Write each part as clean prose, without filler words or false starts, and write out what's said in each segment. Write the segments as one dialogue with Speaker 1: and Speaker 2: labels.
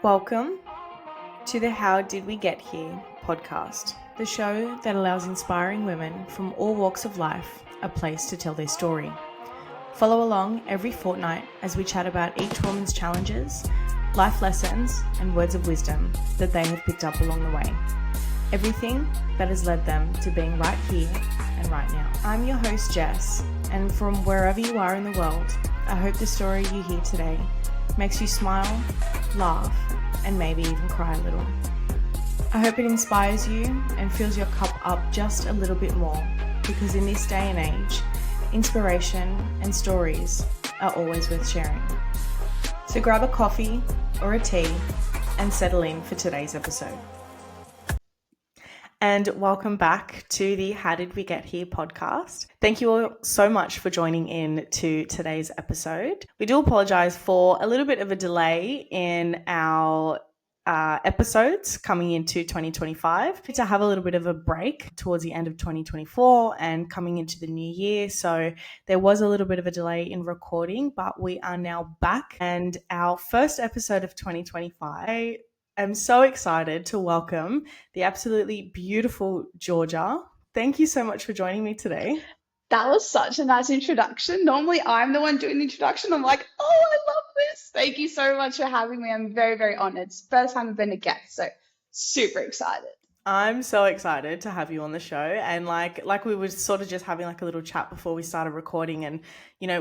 Speaker 1: Welcome to the How Did We Get Here podcast, the show that allows inspiring women from all walks of life a place to tell their story. Follow along every fortnight as we chat about each woman's challenges, life lessons, and words of wisdom that they have picked up along the way. Everything that has led them to being right here and right now. I'm your host, Jess, and from wherever you are in the world, I hope the story you hear today makes you smile, laugh, and maybe even cry a little. I hope it inspires you and fills your cup up just a little bit more, because in this day and age, inspiration and stories are always worth sharing. So grab a coffee or a tea and settle in for today's episode. And welcome back to the How Did We Get Here podcast. Thank you all so much for joining in to today's episode. We do apologize for a little bit of a delay in our episodes coming into 2025, to have a little bit of a break towards the end of 2024 and coming into the new year. So there was a little bit of a delay in recording, but we are now back. And our first episode of 2025, I'm so excited to welcome the absolutely beautiful Georgia. Thank you so much for joining me today.
Speaker 2: That was such a nice introduction. Normally, I'm the one doing the introduction. I'm like, oh, I love this. Thank you so much for having me. I'm very, very honored. It's the first time I've been a guest, so super excited.
Speaker 1: I'm so excited to have you on the show. And like we were sort of just having like a little chat before we started recording, and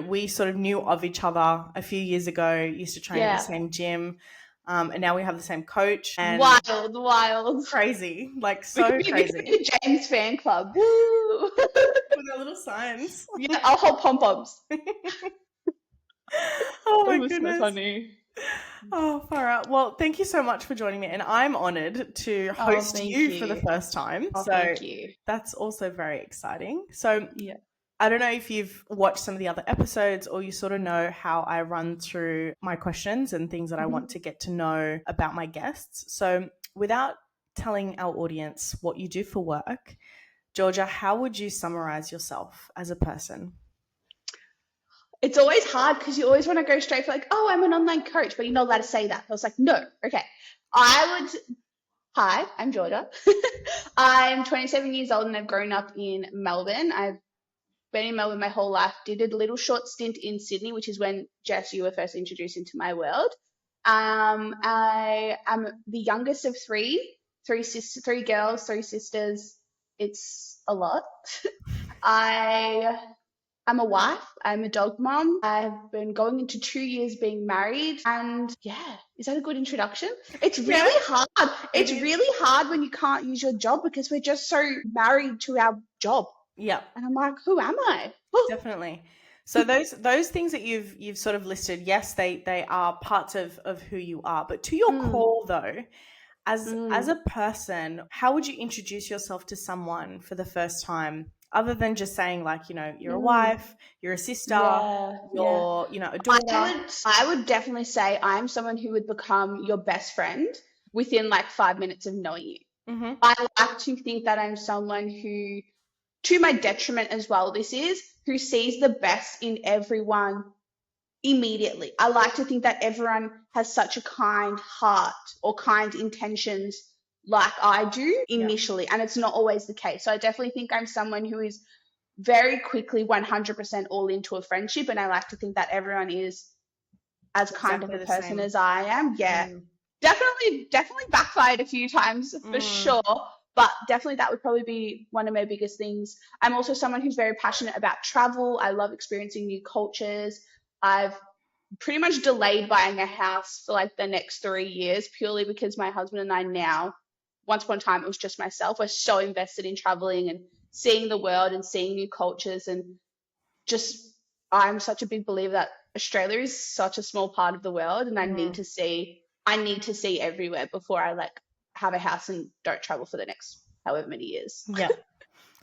Speaker 1: we sort of knew of each other a few years ago, used to train at the same gym. And now we have the same coach. And
Speaker 2: wild.
Speaker 1: Crazy. Like so crazy.
Speaker 2: The James fan club. Woo!
Speaker 1: With our little signs.
Speaker 2: Yeah, I'll hold pom-poms.
Speaker 1: Oh my goodness.
Speaker 2: So funny.
Speaker 1: Oh, far out. Well, thank you so much for joining me. And I'm honored to host you for the first time.
Speaker 2: Thank you.
Speaker 1: That's also very exciting. So
Speaker 2: yeah.
Speaker 1: I don't know if you've watched some of the other episodes, or you sort of know how I run through my questions and things that I want to get to know about my guests. So without telling our audience what you do for work, Georgia, how would you summarize yourself as a person?
Speaker 2: It's always hard because you always want to go straight for like, oh, I'm an online coach, but you're not allowed to say that. I was like, no, okay. Hi, I'm Georgia. I'm 27 years old and I've grown up in Melbourne. I've been in Melbourne my whole life, did a little short stint in Sydney, which is when, Jess, you were first introduced into my world. I am the youngest of three girls, three sisters. It's a lot. I'm a wife. I'm a dog mom. I've been going into 2 years being married. And yeah, is that a good introduction? It's really hard. It's really hard when you can't use your job because we're just so married to our job.
Speaker 1: Yeah.
Speaker 2: And I'm like, who am I?
Speaker 1: Definitely. So those things that you've sort of listed, yes, they are parts of who you are. But to your core though, as a person, how would you introduce yourself to someone for the first time, other than just saying like, you're a wife, you're a sister, you're, a daughter?
Speaker 2: I would definitely say I'm someone who would become your best friend within like 5 minutes of knowing you.
Speaker 1: Mm-hmm.
Speaker 2: I like to think that I'm someone who, to my detriment as well, who sees the best in everyone immediately. I like to think that everyone has such a kind heart or kind intentions like I do initially, and it's not always the case. So I definitely think I'm someone who is very quickly 100% all into a friendship, and I like to think that everyone is as kind of a person as I am. Yeah. Definitely backfired a few times for sure. But definitely that would probably be one of my biggest things. I'm also someone who's very passionate about travel. I love experiencing new cultures. I've pretty much delayed buying a house for like the next 3 years purely because my husband and I now, once upon a time, it was just myself. We're so invested in traveling and seeing the world and seeing new cultures. And just, I'm such a big believer that Australia is such a small part of the world, and I need to see everywhere before I like have a house and don't travel for the next however many years.
Speaker 1: Yeah.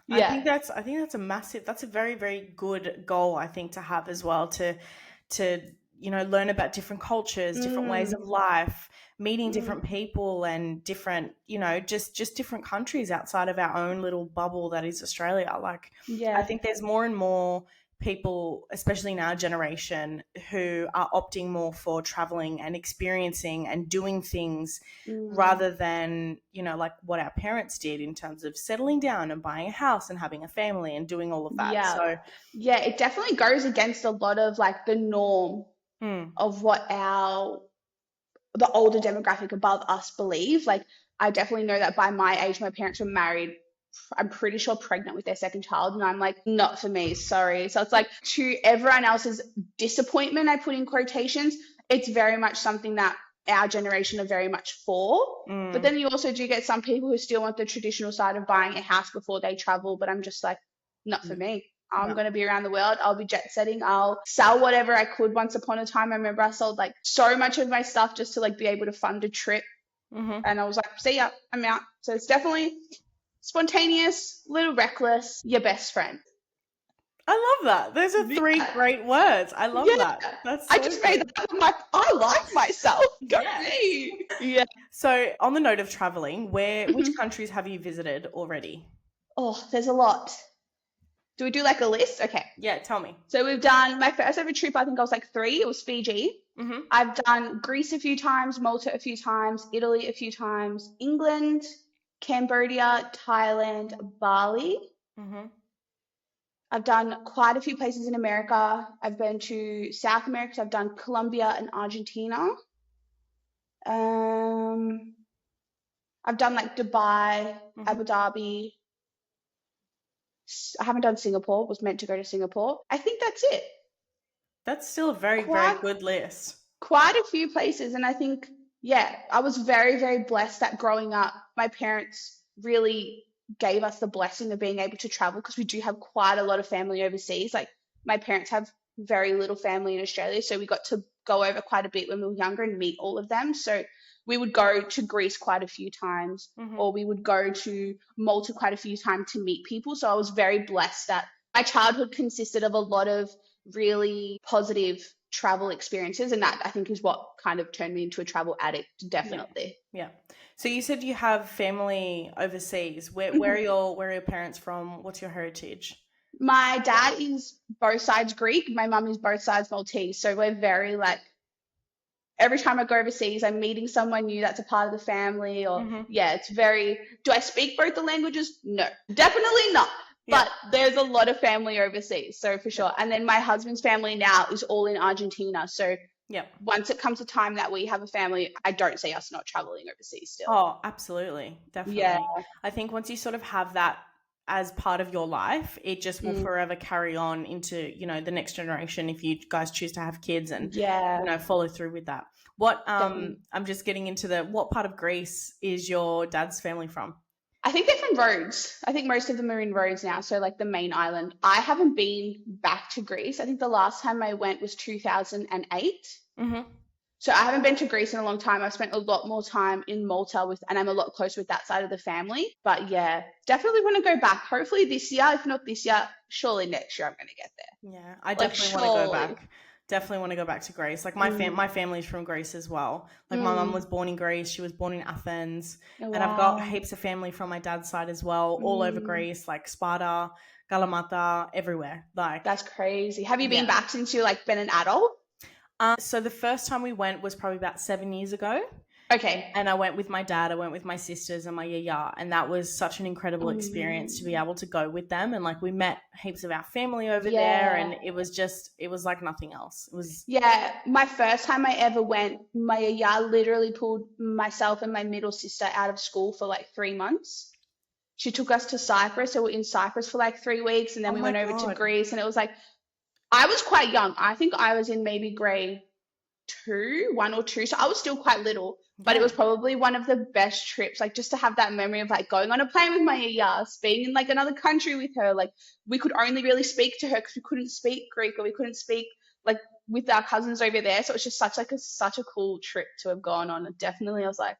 Speaker 1: I think that's a very, very good goal, I think, to have as well, to learn about different cultures, different ways of life, meeting different people and different, just different countries outside of our own little bubble that is Australia. I think there's more and more people, especially in our generation, who are opting more for traveling and experiencing and doing things rather than, you know, like what our parents did in terms of settling down and buying a house and having a family and doing all of that.
Speaker 2: Yeah.
Speaker 1: So,
Speaker 2: Yeah, it definitely goes against a lot of like the norm of what the older demographic above us believe. Like, I definitely know that by my age, my parents were married. I'm pretty sure pregnant with their second child, and I'm like, not for me, sorry. So it's like, to everyone else's disappointment, I put in quotations, it's very much something that our generation are very much for. But then you also do get some people who still want the traditional side of buying a house before they travel, but I'm just like, not for me. I'm going to be around the world. I'll be jet setting. I'll sell whatever I could. Once upon a time, I remember I sold like so much of my stuff just to like be able to fund a trip. And I was like, see ya, I'm out. So it's definitely spontaneous, little reckless, your best friend.
Speaker 1: I love that. Those are 3 great words. I love that. That's so
Speaker 2: I just made that. I'm like, I like myself. Go me. Yeah.
Speaker 1: So on the note of traveling, which countries have you visited already?
Speaker 2: Oh, there's a lot. Do we do like a list? Okay.
Speaker 1: Yeah, tell me.
Speaker 2: So we've done my first ever trip, I think I was like 3. It was Fiji. I've done Greece a few times, Malta a few times, Italy a few times, England, Cambodia, Thailand, Bali. I've done quite a few places in America. I've been to South America. So I've done Colombia and Argentina. I've done like Dubai, Abu Dhabi. I haven't done Singapore. Was meant to go to Singapore. I think that's it.
Speaker 1: That's still a very good list.
Speaker 2: Quite a few places. And I think, yeah, I was very, very blessed that growing up, my parents really gave us the blessing of being able to travel, because we do have quite a lot of family overseas. Like, my parents have very little family in Australia, so we got to go over quite a bit when we were younger and meet all of them. So we would go to Greece quite a few times, or we would go to Malta quite a few times to meet people. So I was very blessed that my childhood consisted of a lot of really positive travel experiences, and that I think is what kind of turned me into a travel addict, definitely.
Speaker 1: Yeah. So you said you have family overseas. Where are your parents from? What's your heritage?
Speaker 2: My dad is both sides Greek. My mum is both sides Maltese. So we're very like, every time I go overseas, I'm meeting someone new that's a part of the family. Or yeah, it's very. Do I speak both the languages? No, definitely not. But there's a lot of family overseas, so for sure. And then my husband's family now is all in Argentina. So once it comes to time that we have a family, I don't see us not traveling overseas still.
Speaker 1: Oh, absolutely. Definitely. Yeah. I think once you sort of have that as part of your life, it just will forever carry on into, you know, the next generation if you guys choose to have kids and, you know, follow through with that. What, I'm just getting into what part of Greece is your dad's family from?
Speaker 2: I think they're from Rhodes. I think most of them are in Rhodes now, so like the main island. I haven't been back to Greece. I think the last time I went was 2008. So I haven't been to Greece in a long time. I've spent a lot more time in Malta and I'm a lot closer with that side of the family. But yeah, definitely want to go back. Hopefully this year, if not this year, surely next year I'm going to get there.
Speaker 1: Yeah, I definitely want to go back. Definitely want to go back to Greece. Like my family's from Greece as well. Like my mum was born in Greece. She was born in Athens. And I've got heaps of family from my dad's side as well, all over Greece, like Sparta, Kalamata, everywhere. Like,
Speaker 2: that's crazy. Have you been back since you like been an adult?
Speaker 1: So the first time we went was probably about 7 years ago.
Speaker 2: Okay.
Speaker 1: And I went with my dad, I went with my sisters and my yaya, and that was such an incredible experience to be able to go with them. And like we met heaps of our family over there, and it was like nothing else. It was
Speaker 2: my first time I ever went, my yaya literally pulled myself and my middle sister out of school for like 3 months. She took us to Cyprus, so we're in Cyprus for like 3 weeks, and then we went over to Greece, and it was like, I was quite young. I think I was in maybe grade 1 or 2, so I was still quite little, but it was probably one of the best trips, like just to have that memory of like going on a plane with my yaya, being in like another country with her. Like we could only really speak to her because we couldn't speak Greek, or we couldn't speak like with our cousins over there. So it was just such a cool trip to have gone on. And definitely I was like,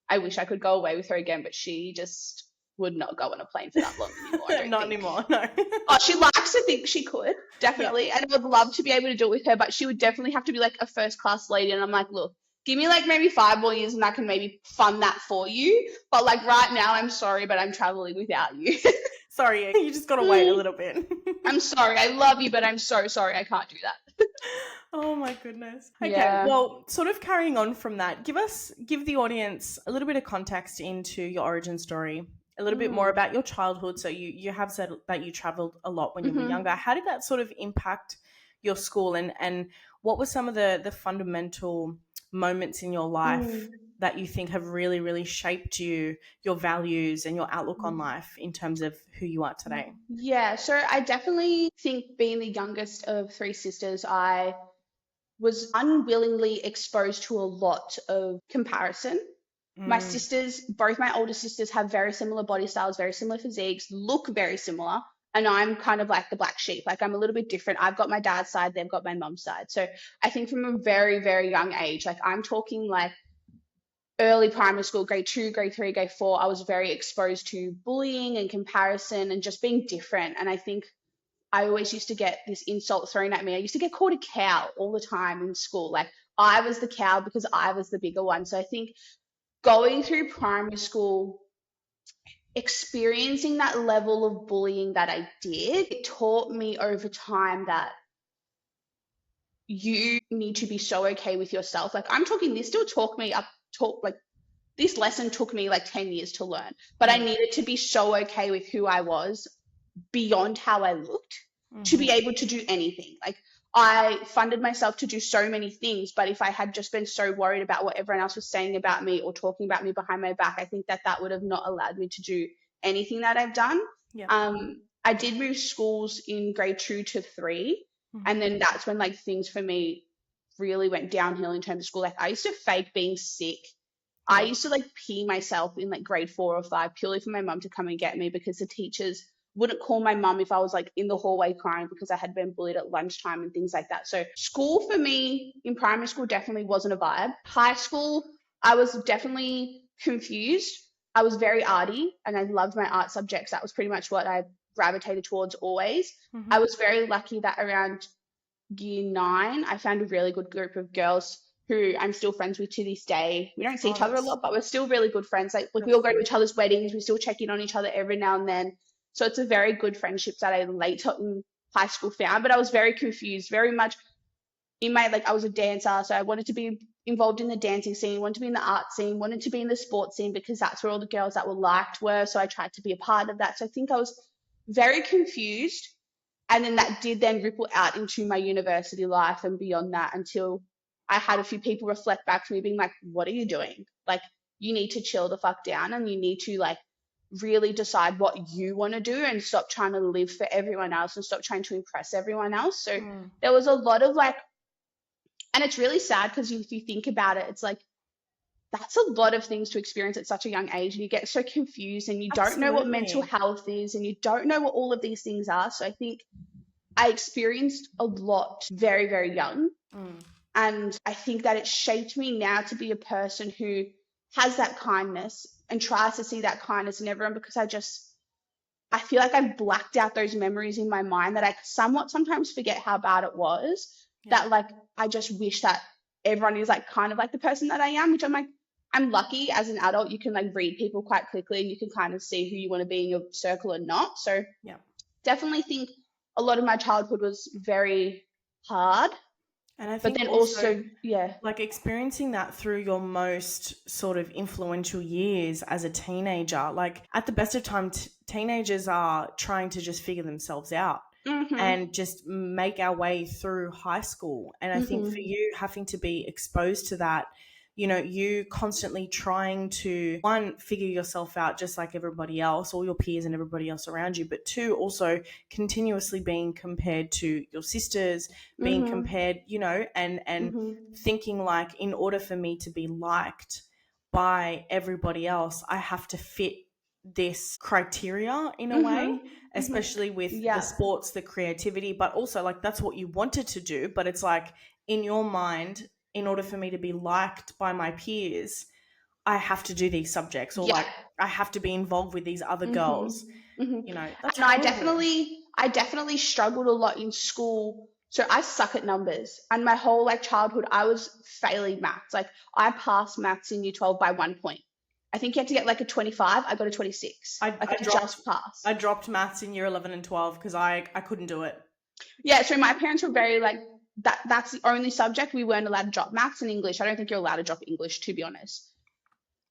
Speaker 2: I wish I could go away with her again, but she just would not go on a plane for that long anymore.
Speaker 1: Not anymore, no.
Speaker 2: Oh, she likes to think she could, definitely. And I would love to be able to do it with her, but she would definitely have to be like a first class lady. And I'm like, look, give me like maybe 5 more years and I can maybe fund that for you. But like right now, I'm sorry, but I'm traveling without you.
Speaker 1: Sorry, you just got to wait a little bit.
Speaker 2: I'm sorry. I love you, but I'm so sorry. I can't do that.
Speaker 1: Oh my goodness. Okay,
Speaker 2: Yeah.
Speaker 1: well, sort of carrying on from that, give the audience a little bit of context into your origin story, a little bit more about your childhood. So you have said that you traveled a lot when you were younger. How did that sort of impact your school, and what were some of the fundamental moments in your life that you think have really, really shaped you, your values and your outlook on life in terms of who you are today?
Speaker 2: Yeah, so I definitely think being the youngest of three sisters, I was unwillingly exposed to a lot of comparison. My sisters, both my older sisters, have very similar body styles, very similar physiques, look very similar. And I'm kind of like the black sheep. Like I'm a little bit different. I've got my dad's side, they've got my mum's side. So I think from a very, very young age, like I'm talking like early primary school, grade 2, grade 3, grade 4, I was very exposed to bullying and comparison and just being different. And I think I always used to get this insult thrown at me. I used to get called a cow all the time in school. Like I was the cow because I was the bigger one. So I think going through primary school, experiencing that level of bullying that I did, it taught me over time that you need to be so okay with yourself. Like I'm talking, this lesson took me like 10 years to learn, but I needed to be so okay with who I was beyond how I looked to be able to do anything. Like I funded myself to do so many things, but if I had just been so worried about what everyone else was saying about me or talking about me behind my back, I think that would have not allowed me to do anything that I've done.
Speaker 1: Yeah.
Speaker 2: I did move schools in grade 2 to 3, and then that's when like things for me really went downhill in terms of school. Like I used to fake being sick. I used to like pee myself in like grade 4 or 5 purely for my mum to come and get me because the teachers wouldn't call my mum if I was like in the hallway crying because I had been bullied at lunchtime and things like that. So school for me in primary school definitely wasn't a vibe. High school, I was definitely confused. I was very arty and I loved my art subjects. That was pretty much what I gravitated towards always. I was very lucky that around year 9, I found a really good group of girls who I'm still friends with to this day. We don't see each other a lot, but we're still really good friends. Like we all go to each other's weddings. We still check in on each other every now and then. So it's a very good friendship that I later in high school found, but I was very confused, very much in my, like I was a dancer. So I wanted to be involved in the dancing scene, wanted to be in the art scene, wanted to be in the sports scene because that's where all the girls that were liked were. So I tried to be a part of that. So I think I was very confused. And then that did then ripple out into my university life and beyond that until I had a few people reflect back to me being like, what are you doing? Like, you need to chill the fuck down and you need to like really decide what you want to do and stop trying to live for everyone else and stop trying to impress everyone else. So there was a lot of like, and it's really sad because if you think about it, it's like, that's a lot of things to experience at such a young age and you get so confused and you don't know what mental health is and you don't know what all of these things are. So I think I experienced a lot very, very young. And I think that it shaped me now to be a person who has that kindness and tries to see that kindness in everyone because I feel like I've blacked out those memories in my mind that I somewhat sometimes forget how bad it was. That like, I just wish that everyone is like kind of like the person that I am, which I'm lucky as an adult, you can like read people quite quickly and you can kind of see who you want to be in your circle or not. So definitely think a lot of my childhood was very hard.
Speaker 1: And I think
Speaker 2: but then also
Speaker 1: like experiencing that through your most sort of influential years as a teenager, like at the best of times, teenagers are trying to just figure themselves out and just make our way through high school. And I think for you having to be exposed to that, you know, you constantly trying to, one, figure yourself out just like everybody else, all your peers and everybody else around you, but two, also continuously being compared to your sisters, being compared, you know, and thinking like, in order for me to be liked by everybody else, I have to fit this criteria in a way, especially with the sports, the creativity, but also like that's what you wanted to do. But it's like in your mind, in order for me to be liked by my peers, I have to do these subjects or like I have to be involved with these other girls. You know, that's
Speaker 2: and I definitely struggled a lot in school. So I suck at numbers and my whole like childhood, I was failing maths. Like I passed maths in year 12 by 1 point. I think you had to get like a 25. I got a 26. I just passed.
Speaker 1: I dropped maths in year 11 and 12 because I couldn't do it.
Speaker 2: Yeah, so my parents were very like, that's the only subject we weren't allowed to drop. Maths and English. I don't think you're allowed to drop English, to be honest.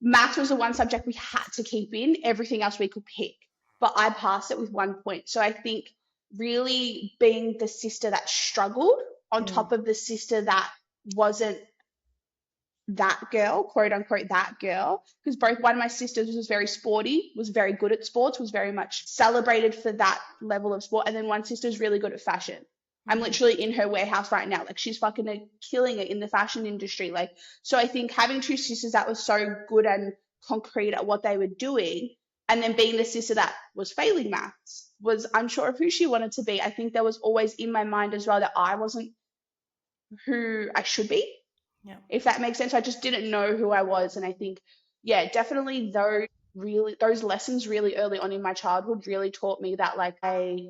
Speaker 2: Maths was the one subject we had to keep in. Everything else we could pick. But I passed it with 1 point. So I think really being the sister that struggled on top of the sister that wasn't that girl, quote unquote, that girl, because both one of my sisters was very sporty, was very good at sports, was very much celebrated for that level of sport. And then one sister's really good at fashion. I'm literally in her warehouse right now. Like, she's fucking killing it in the fashion industry. Like, so I think having two sisters that was so good and concrete at what they were doing, and then being the sister that was failing maths, was unsure of who she wanted to be. I think there was always in my mind as well that I wasn't who I should be.
Speaker 1: Yeah.
Speaker 2: If that makes sense. I just didn't know who I was. And I think, yeah, definitely those lessons really early on in my childhood really taught me that, like, I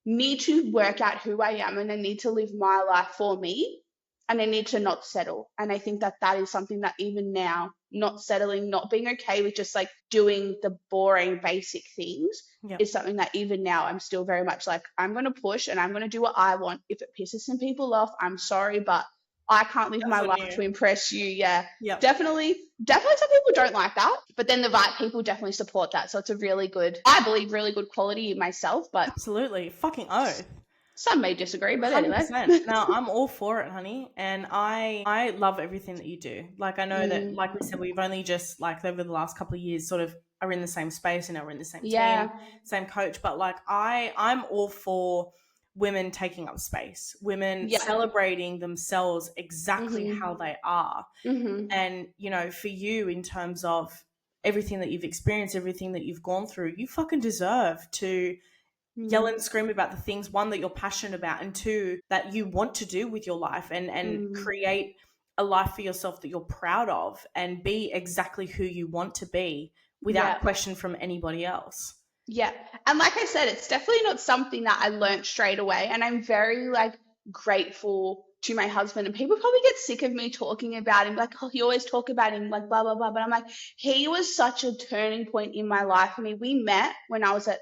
Speaker 2: need to work out who I am and I need to live my life for me and I need to not settle. And I think that that is something that even now, not settling, not being okay with just like doing the boring basic things is something that even now I'm still very much like, I'm going to push and I'm going to do what I want. If it pisses some people off, I'm sorry, but I can't live my life to impress you. Yeah. Definitely some people don't like that, but then the right people definitely support that. So it's a really good, I believe, really good quality in myself. But
Speaker 1: absolutely, fucking oath.
Speaker 2: Some may disagree, but 100%.
Speaker 1: Anyway. No, I'm all for it, honey. And I love everything that you do. Like, I know that, like we said, we've only just, like, over the last couple of years sort of are in the same space and are in the same team, same coach. But, like, I'm all for women taking up space, women celebrating themselves exactly how they are. And, you know, for you, in terms of everything that you've experienced, everything that you've gone through, you fucking deserve to yell and scream about the things, one, that you're passionate about, and two, that you want to do with your life, and create a life for yourself that you're proud of and be exactly who you want to be without question from anybody else.
Speaker 2: Yeah. And like I said, it's definitely not something that I learned straight away. And I'm very, like, grateful to my husband. And people probably get sick of me talking about him. Like, oh, you always talk about him, like, blah, blah, blah. But I'm like, he was such a turning point in my life. I mean, we met when I was at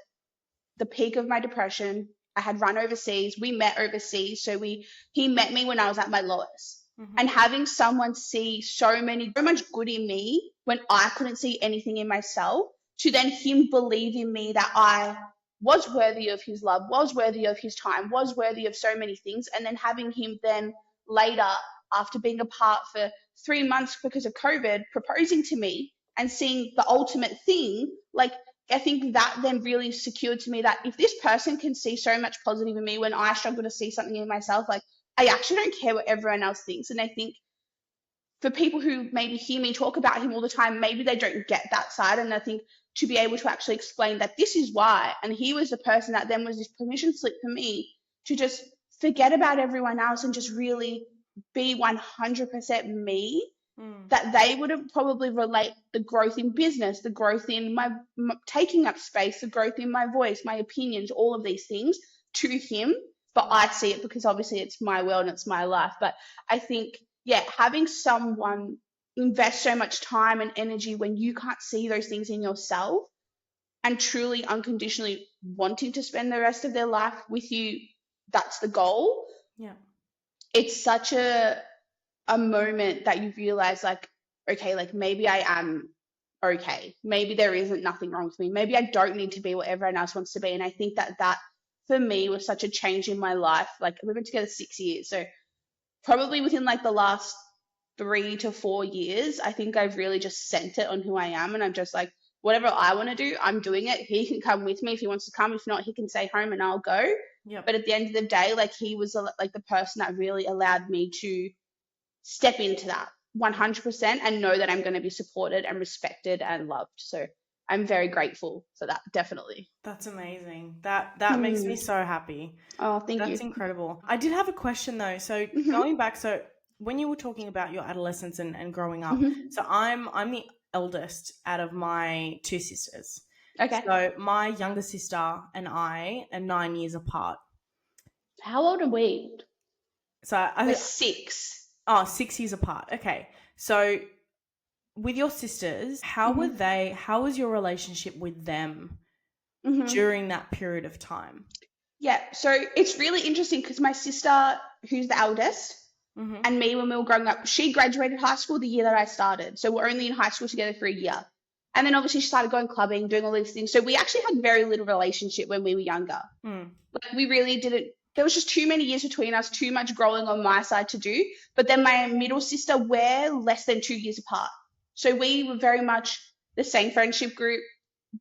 Speaker 2: the peak of my depression. I had run overseas. We met overseas. So he met me when I was at my lowest. And having someone see so much good in me when I couldn't see anything in myself, to then him believe in me that I was worthy of his love, was worthy of his time, was worthy of so many things. And then having him then later, after being apart for 3 months because of COVID, proposing to me and seeing the ultimate thing, like, I think that then really secured to me that if this person can see so much positive in me when I struggle to see something in myself, like, I actually don't care what everyone else thinks. And I think for people who maybe hear me talk about him all the time, maybe they don't get that side. And I think to be able to actually explain that this is why, and he was the person that then was this permission slip for me to just forget about everyone else and just really be 100% me, that they would probably relate the growth in business, the growth in my taking up space, the growth in my voice, my opinions, all of these things to him. But I see it because obviously it's my world and it's my life. But I think, yeah, having someone invest so much time and energy when you can't see those things in yourself and truly unconditionally wanting to spend the rest of their life with you, that's the goal.
Speaker 1: Yeah.
Speaker 2: It's such a moment that you realize, like, okay, like, maybe I am okay. Maybe there isn't nothing wrong with me. Maybe I don't need to be what everyone else wants to be. And I think that for me was such a change in my life. Like, we've been together 6 years. So probably within like the last 3 to 4 years, I think I've really just sent it on who I am. And I'm just like, whatever I want to do, I'm doing it. He can come with me if he wants to come. If not, he can stay home and I'll go. But at the end of the day, like, he was like the person that really allowed me to step into that 100% and know that I'm going to be supported and respected and loved. So I'm very grateful for that, definitely.
Speaker 1: That's amazing. That makes me so happy.
Speaker 2: Oh, thank you.
Speaker 1: That's incredible. I did have a question though. So going back, so when you were talking about your adolescence and growing up, so I'm the eldest out of my 2 sisters.
Speaker 2: Okay.
Speaker 1: So my younger sister and I are 9 years apart.
Speaker 2: How old are we?
Speaker 1: So
Speaker 2: We're 6.
Speaker 1: Oh, 6 years apart. Okay. So with your sisters, how were they, how was your relationship with them during that period of time?
Speaker 2: Yeah, so it's really interesting because my sister, who's the eldest, and me, when we were growing up, she graduated high school the year that I started. So we're only in high school together for a year. And then obviously she started going clubbing, doing all these things. So we actually had very little relationship when we were younger. Like we really didn't, there was just too many years between us, too much growing on my side to do. But then my middle sister, we're less than 2 years apart. So we were very much the same friendship group.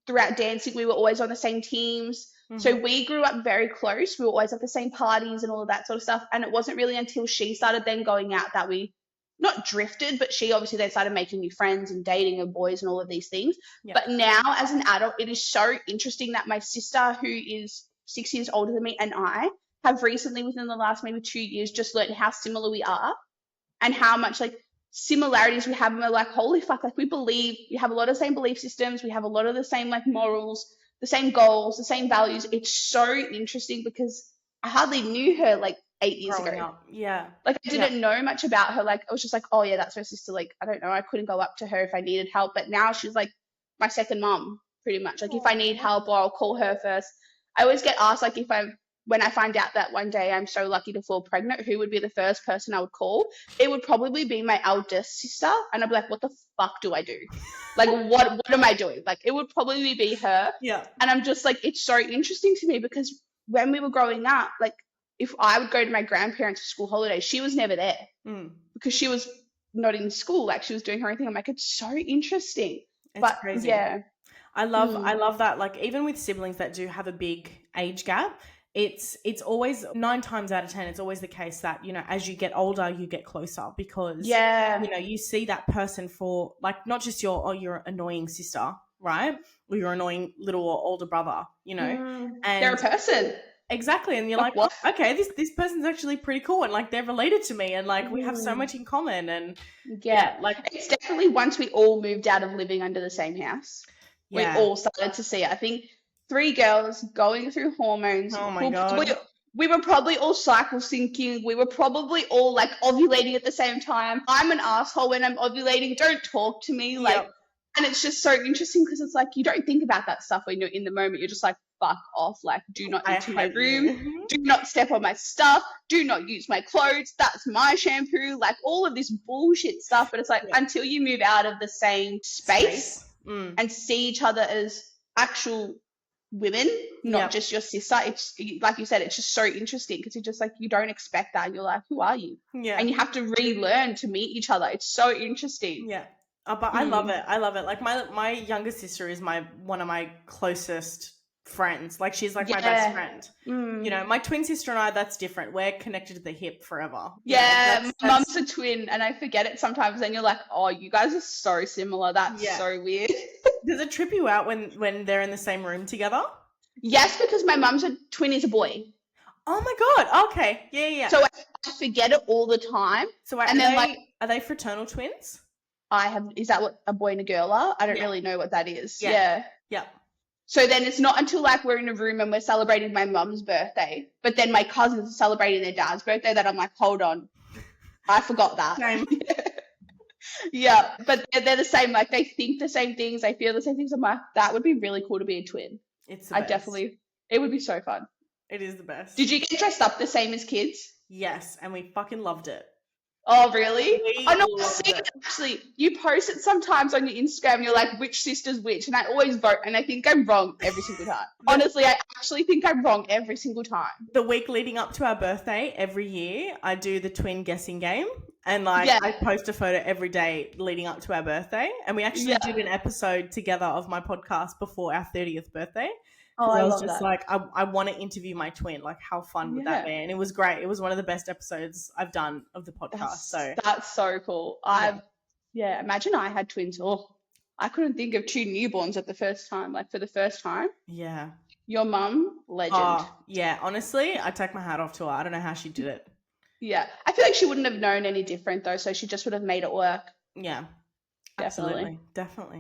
Speaker 2: Throughout dancing, we were always on the same teams. So we grew up very close. We were always at the same parties and all of that sort of stuff. And it wasn't really until she started then going out that we not drifted, but she obviously then started making new friends and dating and boys and all of these things. But now as an adult, it is so interesting that my sister, who is 6 years older than me, and I have recently, within the last maybe 2 years, just learned how similar we are and how much like similarities we have. And we're like, holy fuck, like we have a lot of the same belief systems. We have a lot of the same like morals, the same goals, the same values. It's so interesting because I hardly knew her like 8 years
Speaker 1: Growing
Speaker 2: ago.
Speaker 1: up. Yeah.
Speaker 2: Like I didn't know much about her. Like I was just like, oh yeah, that's her sister. Like I don't know, I couldn't go up to her if I needed help. But now she's like my second mom, pretty much. Like if I need help, or I'll call her first. I always get asked like when I find out that one day I'm so lucky to fall pregnant, who would be the first person I would call? It would probably be my eldest sister. And I'd be like, what the fuck do I do? Like, what am I doing? Like, it would probably be her.
Speaker 1: Yeah.
Speaker 2: And I'm just like, it's so interesting to me because when we were growing up, like, if I would go to my grandparents for school holidays, she was never there because she was not in school. Like, she was doing her own thing. I'm like, it's so interesting.
Speaker 1: It's crazy.
Speaker 2: Yeah.
Speaker 1: I love that. Like, even with siblings that do have a big age gap, it's always 9 times out of 10, it's always the case that, you know, as you get older, you get closer because, you know, you see that person for like, not just your annoying sister, right? Or your annoying little or older brother, you know, and
Speaker 2: they're a person.
Speaker 1: Exactly. And you're like,
Speaker 2: what?
Speaker 1: Oh, okay, this person's actually pretty cool. And like, they're related to me and like, we have so much in common. And
Speaker 2: like it's definitely once we all moved out of living under the same house, we all started to see it. I think 3 girls going through hormones.
Speaker 1: Oh my God.
Speaker 2: We were probably all cycle syncing. We were probably all like ovulating at the same time. I'm an asshole when I'm ovulating. Don't talk to me. Like, and it's just so interesting because it's like, you don't think about that stuff when you're in the moment. You're just like, fuck off. Like, do not enter my room. Do not step on my stuff. Do not use my clothes. That's my shampoo. Like all of this bullshit stuff. But it's like, until you move out of the same space. And see each other as actual women, not just your sister. It's like you said, it's just so interesting because you're just like, you don't expect that. You're like, who are you? And you have to relearn to meet each other. It's so interesting.
Speaker 1: But I love it. I love it. Like my younger sister is one of my closest friends. Like she's like my best friend. You know, my twin sister and I, that's different. We're connected to the hip forever.
Speaker 2: My mum's a twin and I forget it sometimes and you're like, oh, you guys are so similar. That's so weird.
Speaker 1: Does it trip you out when they're in the same room together?
Speaker 2: Yes, because my mum's a twin is a boy.
Speaker 1: Oh my God. Okay. Yeah.
Speaker 2: So I forget it all the time.
Speaker 1: So are they fraternal twins?
Speaker 2: Is that what a boy and a girl are? I don't really know what that is. Yeah.
Speaker 1: Yeah.
Speaker 2: So then it's not until like we're in a room and we're celebrating my mum's birthday, but then my cousins are celebrating their dad's birthday that I'm like, hold on, I forgot that.
Speaker 1: Same.
Speaker 2: Yeah, but they're the same. Like they think the same things, they feel the same things. I'm like, that would be really cool to be a twin.
Speaker 1: It's the best.
Speaker 2: It would be so fun.
Speaker 1: It is the best.
Speaker 2: Did you get dressed up the same as kids?
Speaker 1: Yes, and we fucking loved it.
Speaker 2: Oh, really? I know. Actually, you post it sometimes on your Instagram and you're like, which sister's which? And I always vote and I think I'm wrong every single time. Honestly, I actually think I'm wrong every single time.
Speaker 1: The week leading up to our birthday, every year, I do the twin guessing game. And I post a photo every day leading up to our birthday. And we actually did an episode together of my podcast before our 30th birthday.
Speaker 2: Oh, I
Speaker 1: was
Speaker 2: love
Speaker 1: just
Speaker 2: that.
Speaker 1: like, I want to interview my twin. Like, how fun would that be? And it was great. It was one of the best episodes I've done of the podcast.
Speaker 2: That's so cool. Imagine I had twins. Oh, I couldn't think of 2 newborns at the first time. Like for the first time.
Speaker 1: Yeah.
Speaker 2: Your mum, legend.
Speaker 1: Oh, yeah. Honestly, I take my hat off to her. I don't know how she did it.
Speaker 2: Yeah. I feel like she wouldn't have known any different though. So she just would have made it work.
Speaker 1: Yeah. Definitely.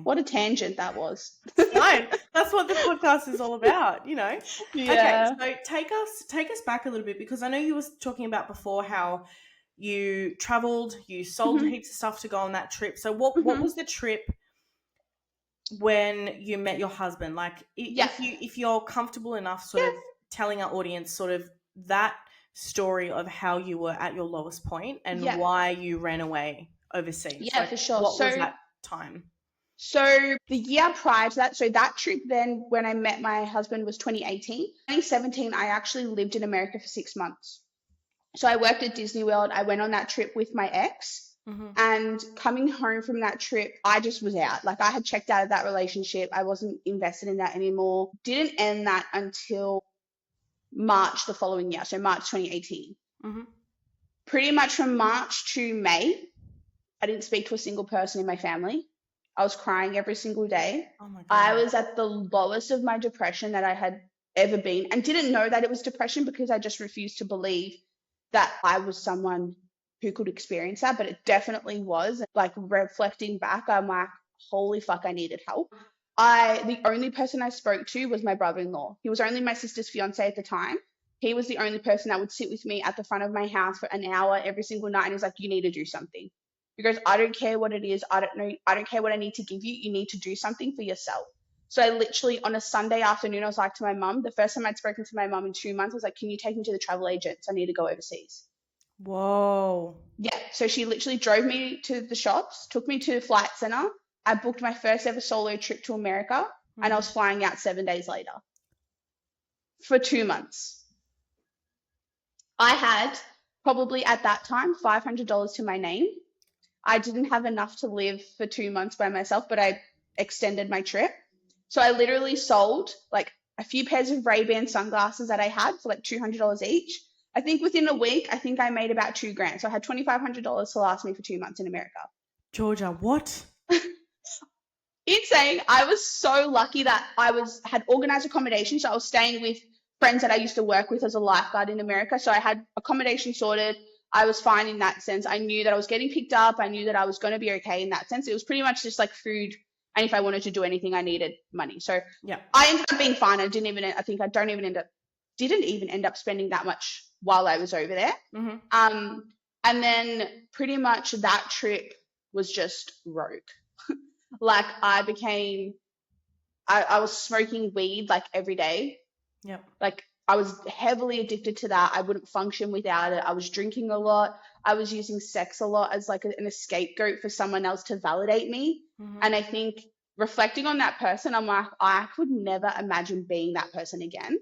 Speaker 2: What a tangent that was.
Speaker 1: Fine. That's what the podcast is all about, you know.
Speaker 2: Yeah.
Speaker 1: Okay, so take us back a little bit because I know you were talking about before how, you traveled, you sold heaps of stuff to go on that trip. So what was the trip when you met your husband? Like, if you're comfortable enough sort of telling our audience sort of that story of how you were at your lowest point and why you ran away overseas.
Speaker 2: Yeah, for sure.
Speaker 1: What was that time?
Speaker 2: So the year prior to that, so that trip then when I met my husband was 2018. 2017, I actually lived in America for 6 months. So I worked at Disney World. I went on that trip with my ex. And coming home from that trip, I just was out. Like, I had checked out of that relationship. I wasn't invested in that anymore. Didn't end that until March the following year. So March 2018. Pretty much from March to May, I didn't speak to a single person in my family. I was crying every single day.
Speaker 1: Oh my God.
Speaker 2: I was at the lowest of my depression that I had ever been, and didn't know that it was depression because I just refused to believe that I was someone who could experience that, but it definitely was. Like, reflecting back, I'm like, holy fuck, I needed help. The only person I spoke to was my brother-in-law. He was only my sister's fiance at the time. He was the only person that would sit with me at the front of my house for an hour every single night. And he's like, you need to do something. Because I don't care what it is. I don't care what I need to give you. You need to do something for yourself. So I literally, on a Sunday afternoon, I was like to my mum, the first time I'd spoken to my mum in 2 months, I was like, can you take me to the travel agents? I need to go overseas.
Speaker 1: Whoa.
Speaker 2: Yeah. So she literally drove me to the shops, took me to Flight Center. I booked my first ever solo trip to America, and I was flying out 7 days later for 2 months. I had probably at that time $500 to my name. I didn't have enough to live for 2 months by myself, but I extended my trip. So I literally sold like a few pairs of Ray-Ban sunglasses that I had for like $200 each. I think within a week, I think I made about $2,000. So I had $2,500 to last me for 2 months in America.
Speaker 1: Georgia, what?
Speaker 2: Insane. I was so lucky that I had organized accommodation. So I was staying with friends that I used to work with as a lifeguard in America. So I had accommodation sorted. I was fine in that sense. I knew that I was getting picked up. I knew that I was going to be okay in that sense. It was pretty much just like food. And if I wanted to do anything, I needed money. So I ended up being fine. I didn't even end up spending that much while I was over there. And then pretty much that trip was just rogue. Like, I was smoking weed like every day. Like, I was heavily addicted to that. I wouldn't function without it. I was drinking a lot. I was using sex a lot as like an scapegoat for someone else to validate me. And I think reflecting on that person, I'm like, I could never imagine being that person again.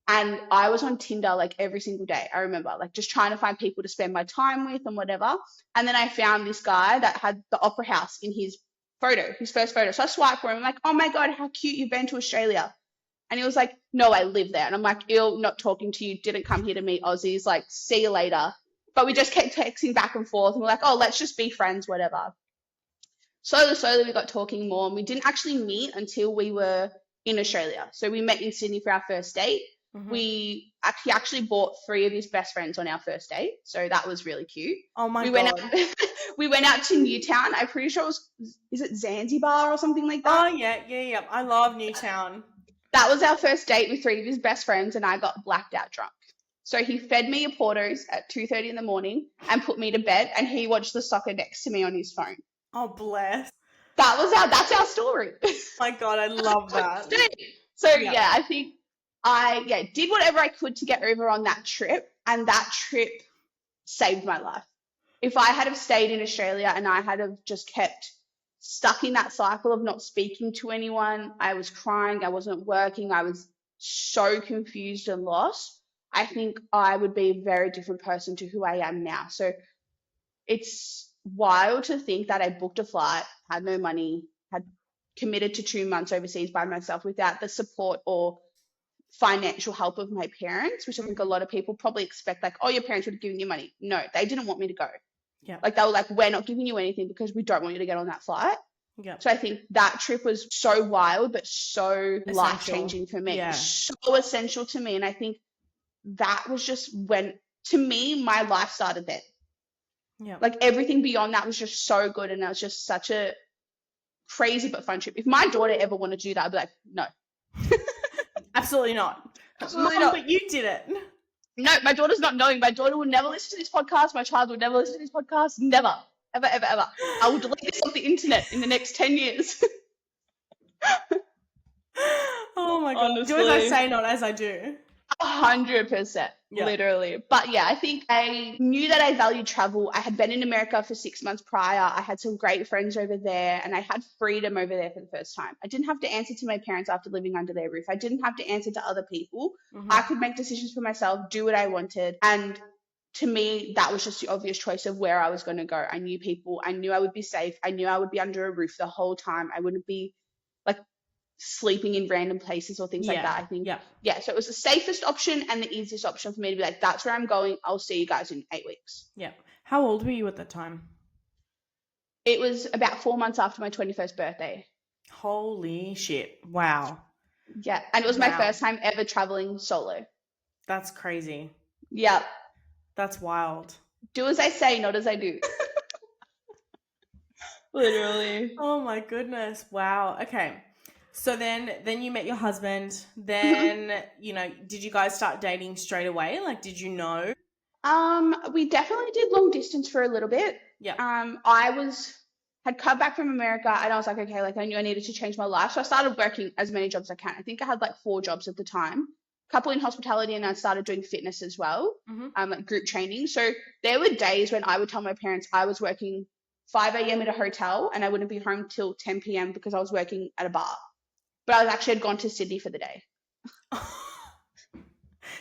Speaker 2: And I was on Tinder like every single day. I remember like just trying to find people to spend my time with and whatever. And then I found this guy that had the Opera House in his first photo. So I swiped for him. I'm like, oh my God, how cute, you've been to Australia. And he was like, no, I live there. And I'm like, ew, not talking to you. Didn't come here to meet Aussies. Like, see you later. But we just kept texting back and forth. And we're like, oh, let's just be friends, whatever. Slowly we got talking more. And we didn't actually meet until we were in Australia. So we met in Sydney for our first date. He actually bought 3 of his best friends on our first date. So that was really cute.
Speaker 1: Oh my God.
Speaker 2: We went out to Newtown. I'm pretty sure is it Zanzibar or something like that?
Speaker 1: Oh, yeah. I love Newtown.
Speaker 2: That was our first date with 3 of his best friends, and I got blacked out drunk. So he fed me a Portos at 2:30 in the morning and put me to bed, and he watched the soccer next to me on his phone.
Speaker 1: Oh, bless.
Speaker 2: That's our story.
Speaker 1: My God, I love that.
Speaker 2: So yeah, I think I did whatever I could to get over on that trip, and that trip saved my life. If I had have stayed in Australia and I had have just kept stuck in that cycle of not speaking to anyone, I was crying, I wasn't working, I was so confused and lost, I think I would be a very different person to who I am now. So it's wild to think that I booked a flight, had no money, had committed to 2 months overseas by myself without the support or financial help of my parents, which I think a lot of people probably expect, like, oh, your parents would have given you money. No, they didn't want me to go. Like, they were like, we're not giving you anything because we don't want you to get on that flight. So I think that trip was so wild, but so life-changing for me. So essential to me. And I think that was just when, to me, my life started then. Like, everything beyond that was just so good. And it was just such a crazy but fun trip. If my daughter ever wanted to do that, I'd be like, no.
Speaker 1: Absolutely not.
Speaker 2: Absolutely not.
Speaker 1: But you did it.
Speaker 2: No, my daughter's not knowing. My daughter will never listen to this podcast. My child will never listen to this podcast. Never. Ever, ever, ever. I will delete this off the internet in the next 10 years.
Speaker 1: Oh my God. Do as I
Speaker 2: Honestly.
Speaker 1: say, not as I do.
Speaker 2: 100%,
Speaker 1: Yeah.
Speaker 2: literally. But yeah, I think I knew that I valued travel. I had been in America for 6 months prior. I had some great friends over there, and I had freedom over there for the first time. I didn't have to answer to my parents after living under their roof. I didn't have to answer to other people. I could make decisions for myself, do what I wanted. And to me, that was just the obvious choice of where I was going to go. I knew people. I knew I would be safe. I knew I would be under a roof the whole time. I wouldn't be like sleeping in random places or things like that. I think, yeah, so it was the safest option and the easiest option for me to be like, that's where I'm going. I'll see you guys in 8 weeks.
Speaker 1: Yeah. How old were you at that time?
Speaker 2: It was about 4 months after my 21st birthday.
Speaker 1: Holy shit. Wow.
Speaker 2: Yeah. And it was my first time ever traveling solo.
Speaker 1: That's crazy.
Speaker 2: Yeah.
Speaker 1: That's wild.
Speaker 2: Do as I say, not as I do. Literally.
Speaker 1: Oh my goodness. Wow. Okay. So then you met your husband. Then, did you guys start dating straight away? Like, did you know?
Speaker 2: We definitely did long distance for a little bit.
Speaker 1: Yeah.
Speaker 2: I had come back from America and I was like, okay, like I knew I needed to change my life. So I started working as many jobs as I can. I think I had like 4 jobs at the time, a couple in hospitality, and I started doing fitness as well, like group training. So there were days when I would tell my parents I was working 5 a.m. at a hotel and I wouldn't be home till 10 p.m. because I was working at a bar. But I had gone to Sydney for the day.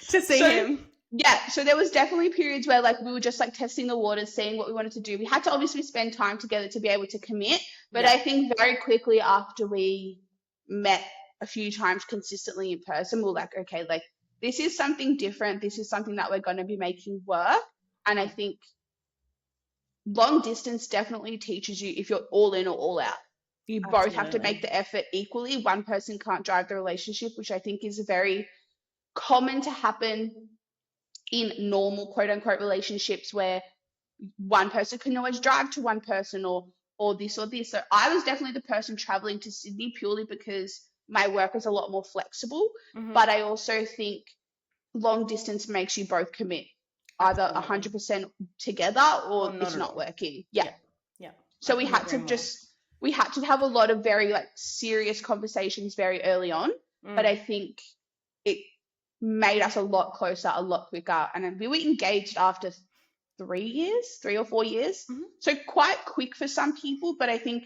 Speaker 1: To see him.
Speaker 2: Yeah, so there was definitely periods where like we were just like testing the waters, seeing what we wanted to do. We had to obviously spend time together to be able to commit, but I think very quickly after we met a few times consistently in person, we were like, okay, like this is something different. This is something that we're going to be making work. And I think long distance definitely teaches you if you're all in or all out. You both have to make the effort equally. One person can't drive the relationship, which I think is very common to happen in normal quote unquote relationships where one person can always drive to one person or this or this. So I was definitely the person traveling to Sydney purely because my work is a lot more flexible. But I also think long distance makes you both commit either 100% together or it's not working. Yeah. So we had to have a lot of very like serious conversations very early on, but I think it made us a lot closer, a lot quicker. And we were engaged after 3 or 4 years. So quite quick for some people, but I think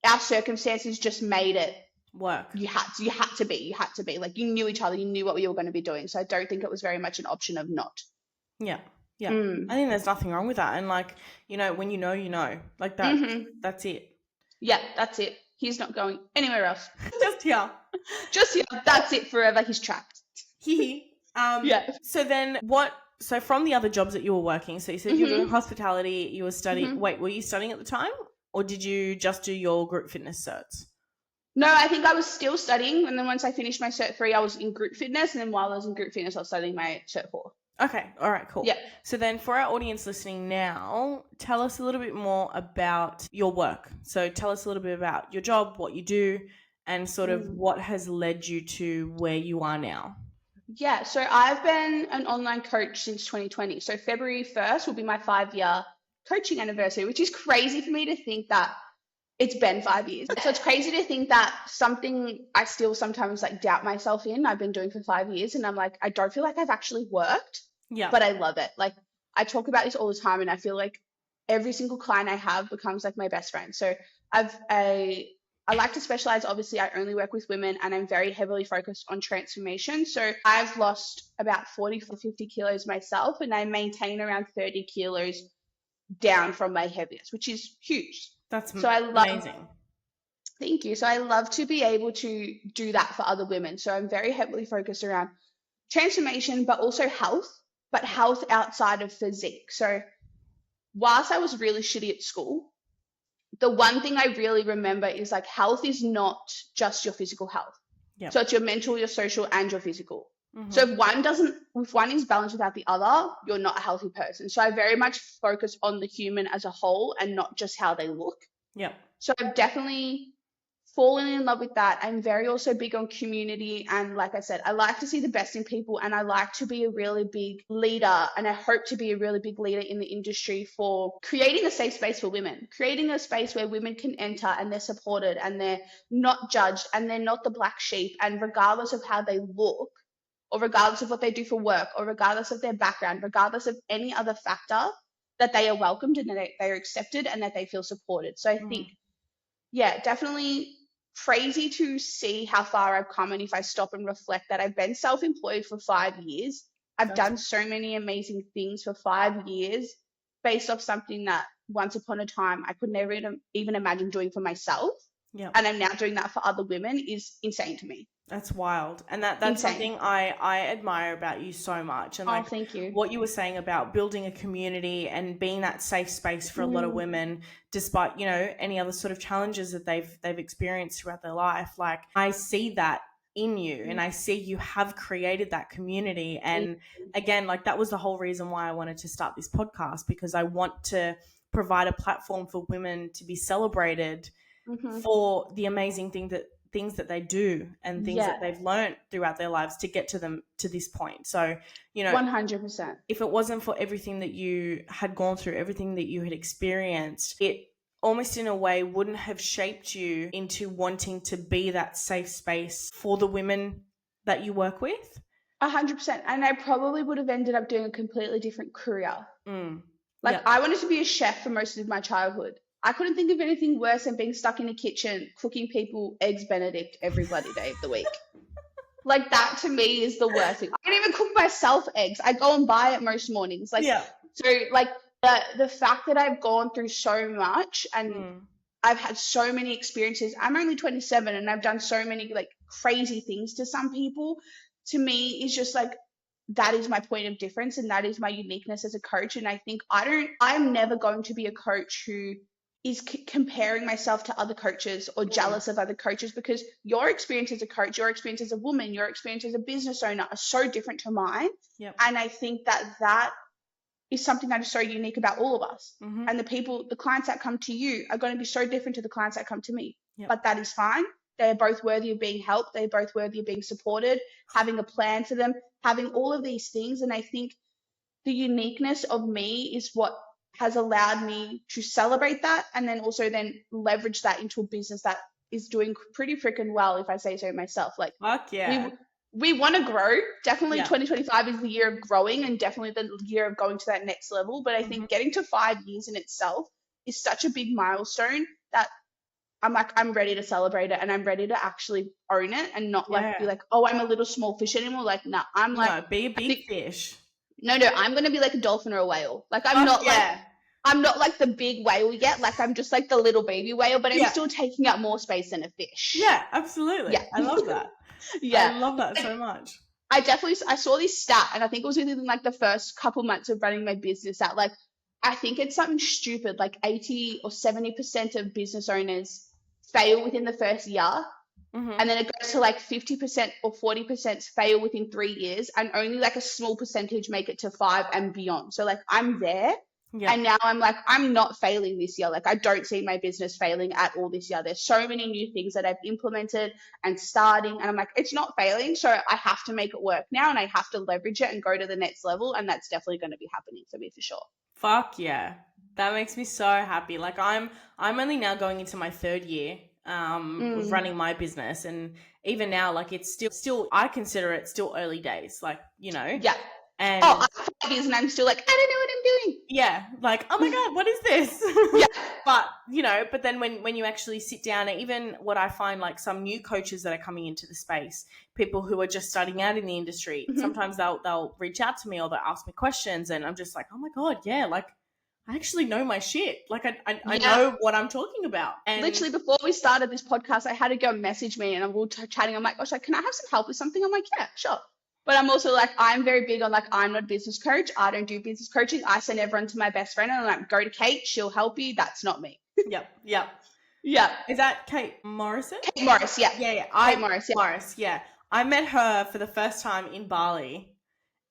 Speaker 2: our circumstances just made it
Speaker 1: work. You had
Speaker 2: to be like, you knew each other, you knew what you were going to be doing. So I don't think it was very much an option of not.
Speaker 1: Yeah. I think there's nothing wrong with that. And like, when you know, like that, that's it.
Speaker 2: Yeah, that's it. He's not going anywhere else.
Speaker 1: Just here.
Speaker 2: Just here. That's it forever. He's trapped.
Speaker 1: Yeah. So from the other jobs that you were working, so you said you were doing hospitality, you were studying. Wait, were you studying at the time or did you just do your group fitness certs?
Speaker 2: No, I think I was still studying. And then once I finished my Cert 3, I was in group fitness. And then while I was in group fitness, I was studying my Cert 4.
Speaker 1: Okay. All right, cool.
Speaker 2: Yeah.
Speaker 1: So then for our audience listening now, tell us a little bit more about your work. So tell us a little bit about your job, what you do, and sort of what has led you to where you are now.
Speaker 2: Yeah. So I've been an online coach since 2020. So February 1st will be my 5-year coaching anniversary, which is crazy for me to think that it's been 5 years. So it's crazy to think that something I still sometimes like doubt myself in, I've been doing for 5 years. And I'm like, I don't feel like I've actually worked. Yeah. But I love it. Like I talk about this all the time and I feel like every single client I have becomes like my best friend. So I like to specialize. Obviously, I only work with women and I'm very heavily focused on transformation. So I've lost about 40 to 50 kilos myself and I maintain around 30 kilos down from my heaviest, which is huge.
Speaker 1: That's amazing.
Speaker 2: Thank you. So I love to be able to do that for other women. So I'm very heavily focused around transformation, but also health, but health outside of physique. So whilst I was really shitty at school, the one thing I really remember is like health is not just your physical health. Yep. So it's your mental, your social, and your physical. So if one is balanced without the other, you're not a healthy person. So I very much focus on the human as a whole and not just how they look.
Speaker 1: Yeah.
Speaker 2: So I've definitely fallen in love with that. I'm very also big on community. And like I said, I like to see the best in people, and I like to be a really big leader. And I hope to be a really big leader in the industry for creating a safe space for women, creating a space where women can enter and they're supported and they're not judged and they're not the black sheep. And regardless of how they look, or regardless of what they do for work, or regardless of their background, regardless of any other factor, that they are welcomed and that they are accepted and that they feel supported. So I think, yeah, definitely crazy to see how far I've come. And if I stop and reflect that I've been self-employed for 5 years, I've done so many amazing things for 5 years based off something that once upon a time I could never even imagine doing for myself.
Speaker 1: Yeah.
Speaker 2: And I'm now doing that for other women is insane to me.
Speaker 1: That's wild. And that's
Speaker 2: Insane.
Speaker 1: something I admire about you so much. And
Speaker 2: thank you.
Speaker 1: What you were saying about building a community and being that safe space for a lot of women, despite, any other sort of challenges that they've experienced throughout their life. Like, I see that in you, and I see you have created that community. And again, like, that was the whole reason why I wanted to start this podcast, because I want to provide a platform for women to be celebrated for the amazing things that they do and things that they've learned throughout their lives to get to them to this point. So,
Speaker 2: 100%.
Speaker 1: If it wasn't for everything that you had gone through, everything that you had experienced, it almost in a way wouldn't have shaped you into wanting to be that safe space for the women that you work with.
Speaker 2: 100%. And I probably would have ended up doing a completely different career. I wanted to be a chef for most of my childhood. I couldn't think of anything worse than being stuck in a kitchen cooking people eggs Benedict every bloody day of the week. Like, that to me is the worst thing. I don't even cook myself eggs. I go and buy it most mornings. So like the fact that I've gone through so much and I've had so many experiences. I'm only 27 and I've done so many like crazy things to some people. To me, is just like, that is my point of difference and that is my uniqueness as a coach. And I think I'm never going to be a coach who is comparing myself to other coaches or jealous of other coaches, because your experience as a coach, your experience as a woman, your experience as a business owner are so different to mine. And I think that is something that is so unique about all of us. And the clients that come to you are going to be so different to the clients that come to me. But that is fine. They're both worthy of being helped. They're both worthy of being supported, having a plan for them, having all of these things. And I think the uniqueness of me is what has allowed me to celebrate that, and then also then leverage that into a business that is doing pretty freaking well, if I say so myself. Like,
Speaker 1: fuck yeah.
Speaker 2: We want to grow. Definitely 2025 is the year of growing and definitely the year of going to that next level. But I think getting to 5 years in itself is such a big milestone that I'm ready to celebrate it, and I'm ready to actually own it and not be like, oh, I'm a little small fish anymore. Like, nah, I'm like,
Speaker 1: no, be a big fish.
Speaker 2: No, I'm going to be like a dolphin or a whale. Like, I'm not like the big whale yet. Like, I'm just like the little baby whale, but I'm still taking up more space than a fish.
Speaker 1: Yeah, absolutely. Yeah. I love that. I love that so much.
Speaker 2: I saw this stat, and I think it was within like the first couple months of running my business, that like, I think it's something stupid, like 80 or 70% of business owners fail within the first year. And then it goes to like 50% or 40% fail within 3 years, and only like a small percentage make it to 5 and beyond. So like, I'm there. And now I'm like, I'm not failing this year. Like, I don't see my business failing at all this year. There's so many new things that I've implemented and starting, and I'm like, it's not failing. So I have to make it work now, and I have to leverage it and go to the next level. And that's definitely going to be happening for me for sure.
Speaker 1: Fuck yeah. That makes me so happy. Like, I'm only now going into my 3rd year of running my business, and even now, like, it's still I consider it still early days, like, and
Speaker 2: I'm 5 years and I'm still like, I don't know what I'm doing.
Speaker 1: Like, oh my god, what is this? But then when you actually sit down, and even what I find, like, some new coaches that are coming into the space, people who are just starting out in the industry, sometimes they'll reach out to me or they'll ask me questions, and I'm just like, oh my god, like, I actually know my shit. Like, I know what I'm talking about. And
Speaker 2: literally before we started this podcast, I had a girl message me, and we were chatting. I'm like, gosh, like, can I have some help with something? I'm like, yeah, sure. But I'm also like, I'm very big on like, I'm not a business coach. I don't do business coaching. I send everyone to my best friend, and I'm like, go to Kate. She'll help you. That's not me.
Speaker 1: Yep.
Speaker 2: Yeah.
Speaker 1: Is that Kate Morrison?
Speaker 2: Kate Morris, yeah.
Speaker 1: Yeah.
Speaker 2: Kate Morris, yeah.
Speaker 1: Morris, yeah. I met her for the first time in Bali,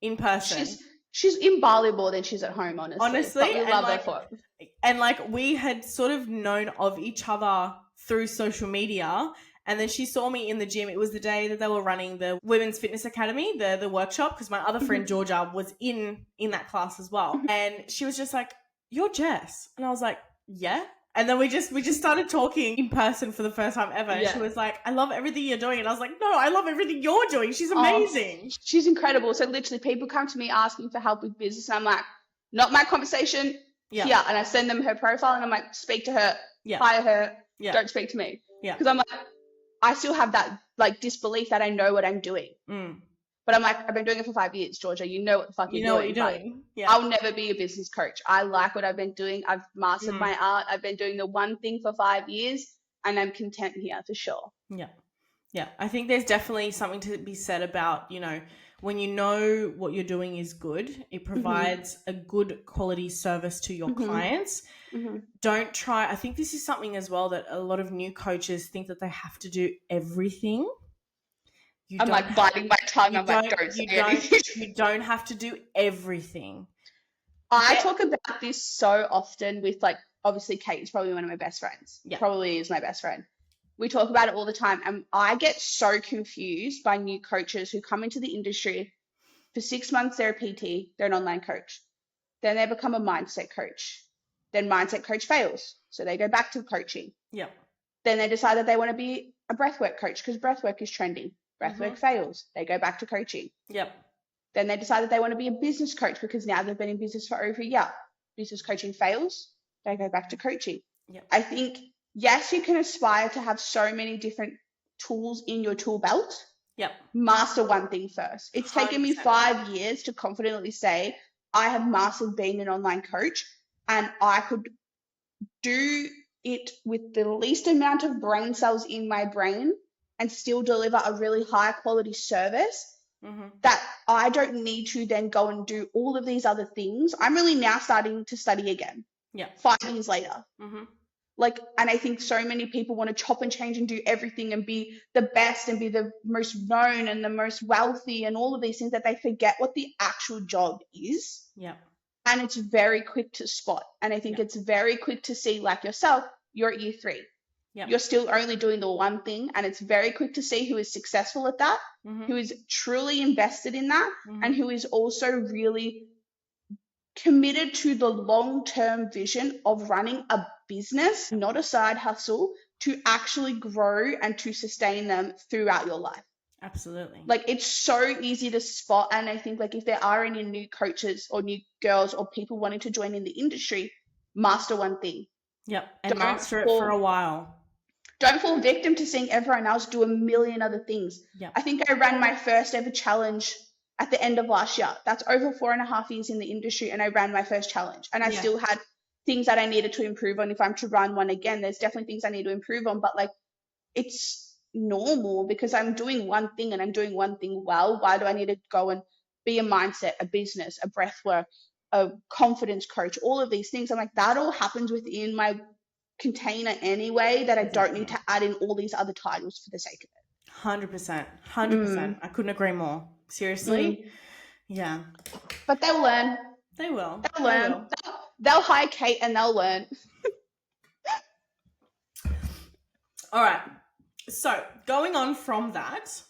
Speaker 1: in person.
Speaker 2: She's in Bali more than she's at home, honestly. But we love her for it.
Speaker 1: And like, we had sort of known of each other through social media. And then she saw me in the gym. It was the day that they were running the Women's Fitness Academy, the workshop, because my other friend Georgia was in that class as well. And she was just like, "You're Jess." And I was like, "Yeah." And then we just started talking in person for the first time ever. And she was like, "I love everything you're doing." And I was like, "No, I love everything you're doing. She's amazing."
Speaker 2: She's incredible. So literally people come to me asking for help with business. And I'm like, not my conversation here. And I send them her profile and I'm like, speak to her, hire her, don't speak to me. Because I'm like, I still have that like disbelief that I know what I'm doing. But I'm like, I've been doing it for 5 years, Georgia. You know what the fuck you're doing.
Speaker 1: What you're doing.
Speaker 2: I'll never be a business coach. I like what I've been doing. I've mastered my art. I've been doing the one thing for 5 years and I'm content here for sure.
Speaker 1: Yeah. I think there's definitely something to be said about, you know, when you know what you're doing is good, it provides a good quality service to your clients. Don't try. I think this is something as well that a lot of new coaches think that they have to do everything.
Speaker 2: I'm like biting my tongue. I'm like, don't say anything.
Speaker 1: You don't have to do everything.
Speaker 2: I talk about this so often with like, obviously Kate is probably one of my best friends. Probably is my best friend. We talk about it all the time. And I get so confused by new coaches who come into the industry. For 6 months, they're a PT, they're an online coach. Then they become a mindset coach. Then mindset coach fails. So they go back to coaching. Then they decide that they want to be a breathwork coach because breathwork is trending. Breathwork fails. They go back to coaching. Then they decide that they want to be a business coach because now they've been in business for over a year. Business coaching fails. They go back to coaching. I think, yes, you can aspire to have so many different tools in your tool belt. Master one thing first. It's 100%. Taken me 5 years to confidently say I have mastered being an online coach and I could do it with the least amount of brain cells in my brain and still deliver a really high quality service that I don't need to then go and do all of these other things. I'm really now starting to study again. 5 years later. Like, and I think so many people want to chop and change and do everything and be the best and be the most known and the most wealthy and all of these things that they forget what the actual job is. And it's very quick to spot. And I think it's very quick to see, like yourself, you're at year 3. You're still only doing the one thing. And it's very quick to see who is successful at that, who is truly invested in that, and who is also really committed to the long-term vision of running a business, not a side hustle, to actually grow and to sustain them throughout your life.
Speaker 1: Absolutely.
Speaker 2: Like, it's so easy to spot. And I think, like, if there are any new coaches or new girls or people wanting to join in the industry, master one thing.
Speaker 1: And master it for a while.
Speaker 2: Don't fall victim to seeing everyone else do a million other things. I think I ran my first ever challenge at the end of last year. That's over 4.5 years in the industry, and I ran my first challenge. And I still had things that I needed to improve on. If I'm to run one again, there's definitely things I need to improve on. But like, it's normal because I'm doing one thing and I'm doing one thing well. Why do I need to go and be a mindset, a business, a breathwork, a confidence coach, all of these things? I'm like, that all happens within my container anyway, that I don't need to add in all these other titles for the sake of it.
Speaker 1: 100%. I couldn't agree more. Seriously.
Speaker 2: But they'll learn.
Speaker 1: They will.
Speaker 2: They'll learn. They'll hire Kate and they'll learn.
Speaker 1: All right. So going on from that,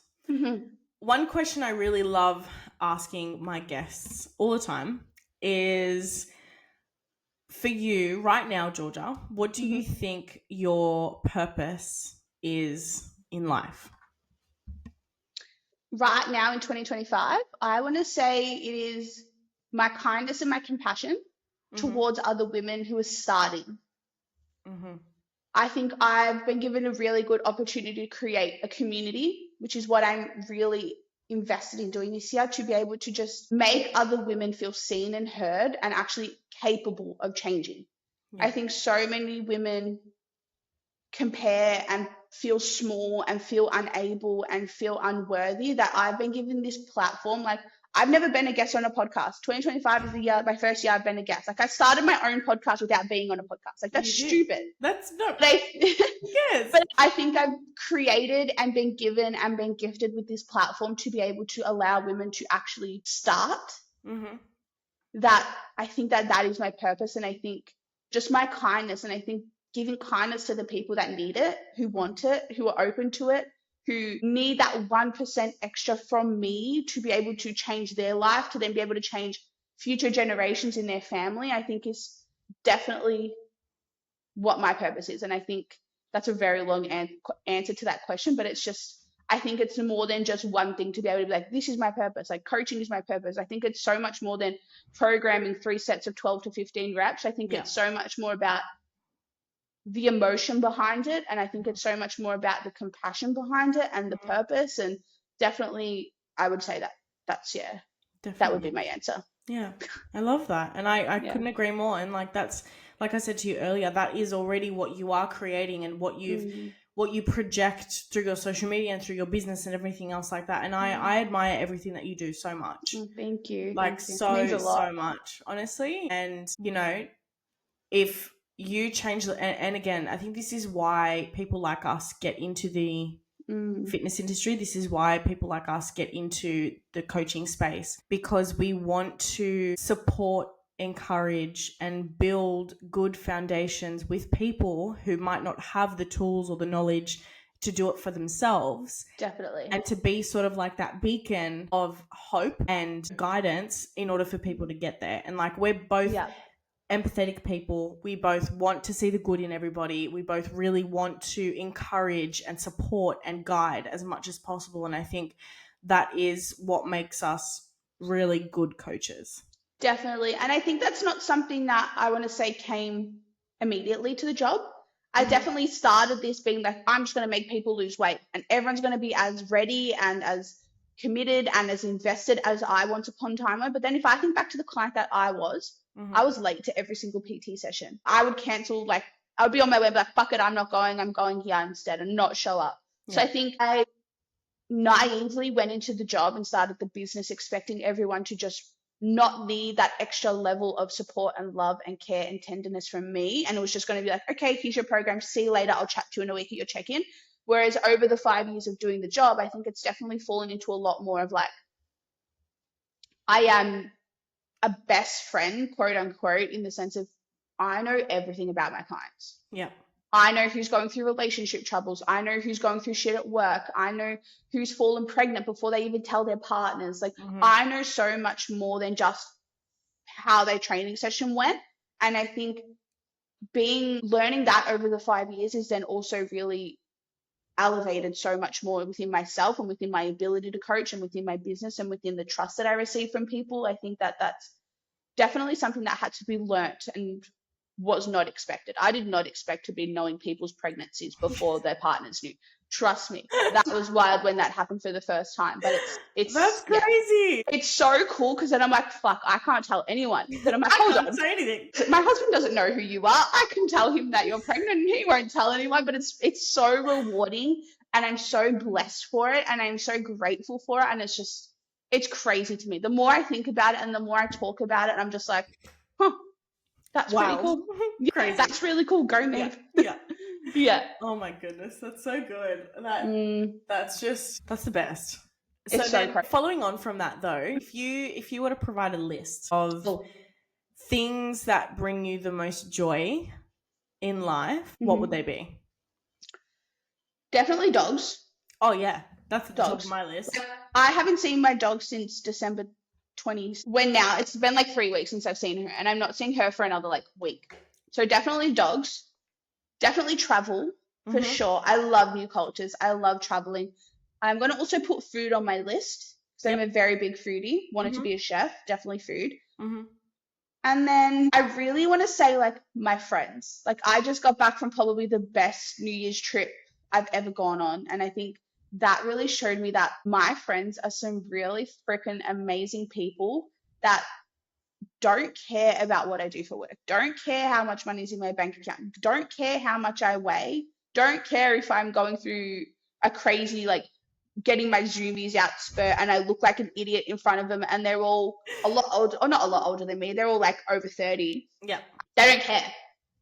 Speaker 1: one question I really love asking my guests all the time is, for you right now, Georgia, what do you think your purpose is in life?
Speaker 2: Right now in 2025, I want to say it is my kindness and my compassion towards other women who are starting. I think I've been given a really good opportunity to create a community, which is what I'm really invested in doing this year, to be able to just make other women feel seen and heard and actually capable of changing. I think so many women compare and feel small and feel unable and feel unworthy, that I've been given this platform. Like, I've never been a guest on a podcast. 2025 is the year, my first year I've been a guest. Like, I started my own podcast without being on a podcast. Like, that's stupid.
Speaker 1: That's not.
Speaker 2: Yes. But I think I've created and been given and been gifted with this platform to be able to allow women to actually start. That I think that is my purpose. And I think just my kindness, and I think giving kindness to the people that need it, who want it, who are open to it, who need that 1% extra from me to be able to change their life, to then be able to change future generations in their family, I think is definitely what my purpose is. And I think that's a very long answer to that question, but it's just, I think it's more than just one thing to be able to be like, this is my purpose. Like coaching is my purpose. I think it's so much more than programming 3 sets of 12 to 15 reps. I think it's so much more about the emotion behind it. And I think it's so much more about the compassion behind it and the purpose. And definitely, I would say that's, definitely. That would be my answer.
Speaker 1: Yeah, I love that. And I couldn't agree more. And like, that's, like I said to you earlier, that is already what you are creating and what you project through your social media and through your business and everything else like that. And I admire everything that you do so much.
Speaker 2: Thank you.
Speaker 1: Like so much, honestly. And, you know, if you change, and again, I think this is why people like us get into the fitness industry. This is why people like us get into the coaching space, because we want to support, encourage, and build good foundations with people who might not have the tools or the knowledge to do it for themselves.
Speaker 2: Definitely.
Speaker 1: And to be sort of like that beacon of hope and guidance in order for people to get there. And like, we're both empathetic people. We both want to see the good in everybody. We both really want to encourage and support and guide as much as possible. And I think that is what makes us really good coaches.
Speaker 2: Definitely. And I think that's not something that I want to say came immediately to the job. I definitely started this being like, I'm just going to make people lose weight and everyone's going to be as ready and as committed and as invested as I once upon a time were. But then if I think back to the client that I was late to every single PT session. I would cancel, like, I would be on my way, like, fuck it, I'm not going, I'm going here instead, and not show up. So I think I naively went into the job and started the business expecting everyone to just not need that extra level of support and love and care and tenderness from me. And it was just going to be like, okay, here's your program, see you later, I'll chat to you in a week at your check-in. Whereas over the 5 years of doing the job, I think it's definitely fallen into a lot more of like, I am a best friend, quote unquote, in the sense of I know everything about my clients.
Speaker 1: Yeah.
Speaker 2: I know who's going through relationship troubles. I know who's going through shit at work. I know who's fallen pregnant before they even tell their partners. Like, I know so much more than just how their training session went. And I think learning that over the 5 years is then also really elevated so much more within myself and within my ability to coach and within my business and within the trust that I receive from people. I think that that's definitely something that had to be learnt and was not expected. I did not expect to be knowing people's pregnancies before their partners knew. Trust me, that was wild when that happened for the first time. But it's
Speaker 1: that's crazy.
Speaker 2: Yeah. It's so cool because then I'm like, fuck, I can't tell anyone. But I'm like,
Speaker 1: I can't say anything.
Speaker 2: My husband doesn't know who you are. I can tell him that you're pregnant and he won't tell anyone. But it's so rewarding and I'm so blessed for it and I'm so grateful for it. And it's crazy to me. The more I think about it and the more I talk about it, I'm just like, that's pretty cool.
Speaker 1: Crazy.
Speaker 2: That's really cool. Go me.
Speaker 1: Yeah. Oh my goodness, that's so good. That's the best. So then, following on from that though, if you were to provide a list of things that bring you the most joy in life, what would they be?
Speaker 2: Definitely dogs.
Speaker 1: Oh yeah, that's at the top of my list.
Speaker 2: I haven't seen my dog since December 20s. When now it's been like 3 weeks since I've seen her, and I'm not seeing her for another like week. So definitely dogs. Definitely travel for sure. I love new cultures. I love traveling. I'm going to also put food on my list because I'm a very big foodie. Wanted to be a chef. Definitely food. And then I really want to say like my friends. Like I just got back from probably the best New Year's trip I've ever gone on, and I think that really showed me that my friends are some really freaking amazing people that don't care about what I do for work, don't care how much money is in my bank account, don't care how much I weigh, don't care if I'm going through a crazy, like, getting my zoomies out spurt and I look like an idiot in front of them and they're all a lot older, or not a lot older than me, they're all like over 30.
Speaker 1: Yeah.
Speaker 2: They don't care.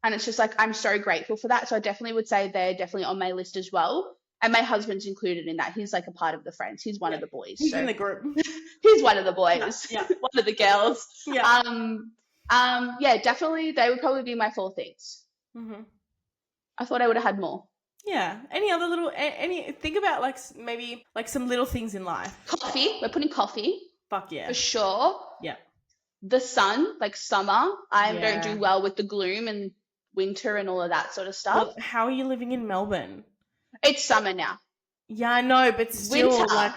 Speaker 2: And it's just like, I'm so grateful for that. So I definitely would say they're definitely on my list as well. And my husband's included in that. He's like a part of the friends. He's one of the boys.
Speaker 1: He's in the group.
Speaker 2: He's one of the boys.
Speaker 1: Yeah.
Speaker 2: One of the girls.
Speaker 1: Yeah.
Speaker 2: Yeah, definitely. They would probably be my 4 things. I thought I would have had more.
Speaker 1: Yeah. Any other little, think about like maybe like some little things in life.
Speaker 2: Coffee. We're putting coffee
Speaker 1: Fuck yeah.
Speaker 2: for sure.
Speaker 1: Yeah.
Speaker 2: The sun, like summer. I don't
Speaker 1: Yeah.
Speaker 2: do well with the gloom and winter and all of that sort of stuff.
Speaker 1: Well, how are you living in Melbourne?
Speaker 2: It's summer now.
Speaker 1: Yeah, I know, but still,
Speaker 2: Winter.
Speaker 1: like,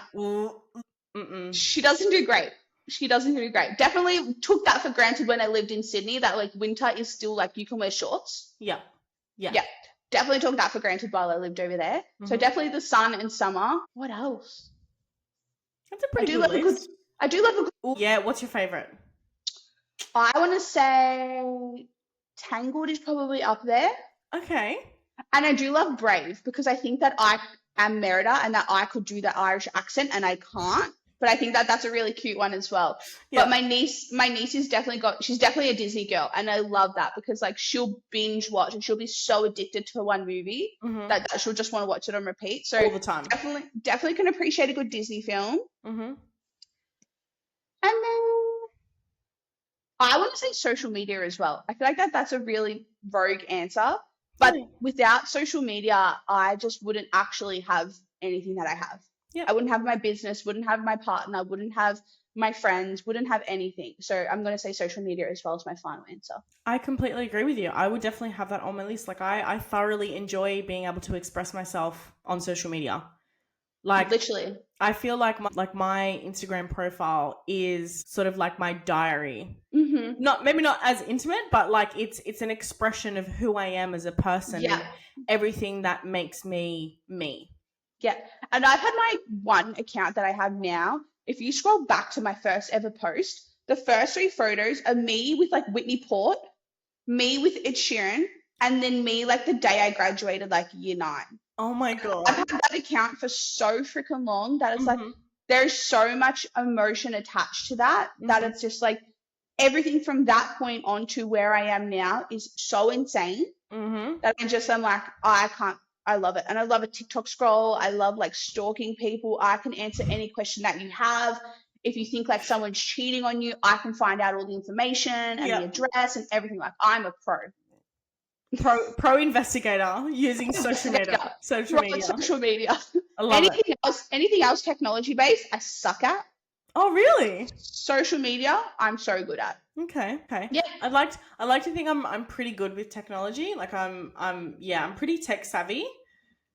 Speaker 2: She doesn't do great. She doesn't do great. Definitely took that for granted when I lived in Sydney, that like winter is still like you can wear shorts.
Speaker 1: Yeah. Yeah.
Speaker 2: Yeah. Definitely took that for granted while I lived over there. So definitely the sun and summer. What else?
Speaker 1: That's a pretty good list.
Speaker 2: I do love a good.
Speaker 1: Ooh, yeah, what's your favorite?
Speaker 2: I want to say Tangled is probably up there.
Speaker 1: Okay.
Speaker 2: And I do love Brave because I think that I am Merida and that I could do the Irish accent and I can't. But I think that that's a really cute one as well. Yep. But my niece is she's definitely a Disney girl. And I love that because like she'll binge watch and she'll be so addicted to one movie that she'll just want to watch it on repeat. So
Speaker 1: all the time.
Speaker 2: Definitely can appreciate a good Disney film. And then I want to say social media as well. I feel like that's a really rogue answer. But without social media, I just wouldn't actually have anything that I have. Yep. I wouldn't have my business, wouldn't have my partner, wouldn't have my friends, wouldn't have anything. So I'm going to say social media as well as my final answer.
Speaker 1: I completely agree with you. I would definitely have that on my list. Like I thoroughly enjoy being able to express myself on social media. Like
Speaker 2: literally.
Speaker 1: I feel like my Instagram profile is sort of like my diary. Maybe not as intimate, but like it's an expression of who I am as a person and everything that makes me me.
Speaker 2: Yeah. And I've had my one account that I have now. If you scroll back to my first ever post, the first 3 photos are me with like Whitney Port, me with Ed Sheeran, and then me like the day I graduated, like year 9.
Speaker 1: Oh my God.
Speaker 2: I've had that account for so freaking long that it's like there's so much emotion attached to that that it's just like everything from that point on to where I am now is so insane that I'm like, I love it. And I love a TikTok scroll. I love like stalking people. I can answer any question that you have. If you think like someone's cheating on you, I can find out all the information and the address and everything. Like I'm a
Speaker 1: pro investigator using social media. Social
Speaker 2: media.
Speaker 1: I love
Speaker 2: anything else technology based, I suck at.
Speaker 1: Oh really?
Speaker 2: Social media, I'm so good at.
Speaker 1: Okay.
Speaker 2: Yeah.
Speaker 1: I'd like to think I'm pretty good with technology. Like I'm pretty tech savvy.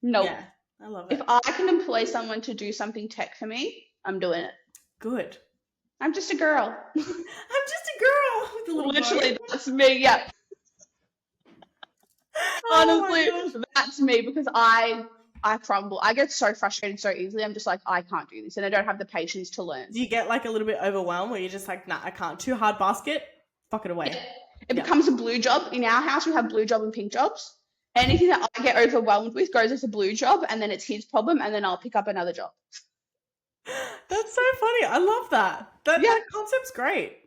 Speaker 2: No.
Speaker 1: Yeah, I love it.
Speaker 2: If I can employ someone to do something tech for me, I'm doing it.
Speaker 1: Good.
Speaker 2: I'm just a girl.
Speaker 1: I'm just a girl with a little
Speaker 2: literally
Speaker 1: bow.
Speaker 2: That's me, yeah. Honestly, that's me because I crumble. I get so frustrated so easily. I'm just like, I can't do this. And I don't have the patience to learn.
Speaker 1: Do you get like a little bit overwhelmed where you're just like, nah, I can't. Too hard basket. Fuck it away.
Speaker 2: Yeah. It becomes a blue job. In our house, we have blue job and pink jobs. Anything that I get overwhelmed with goes as a blue job and then it's his problem and then I'll pick up another job.
Speaker 1: That's so funny. I love that. That concept's great.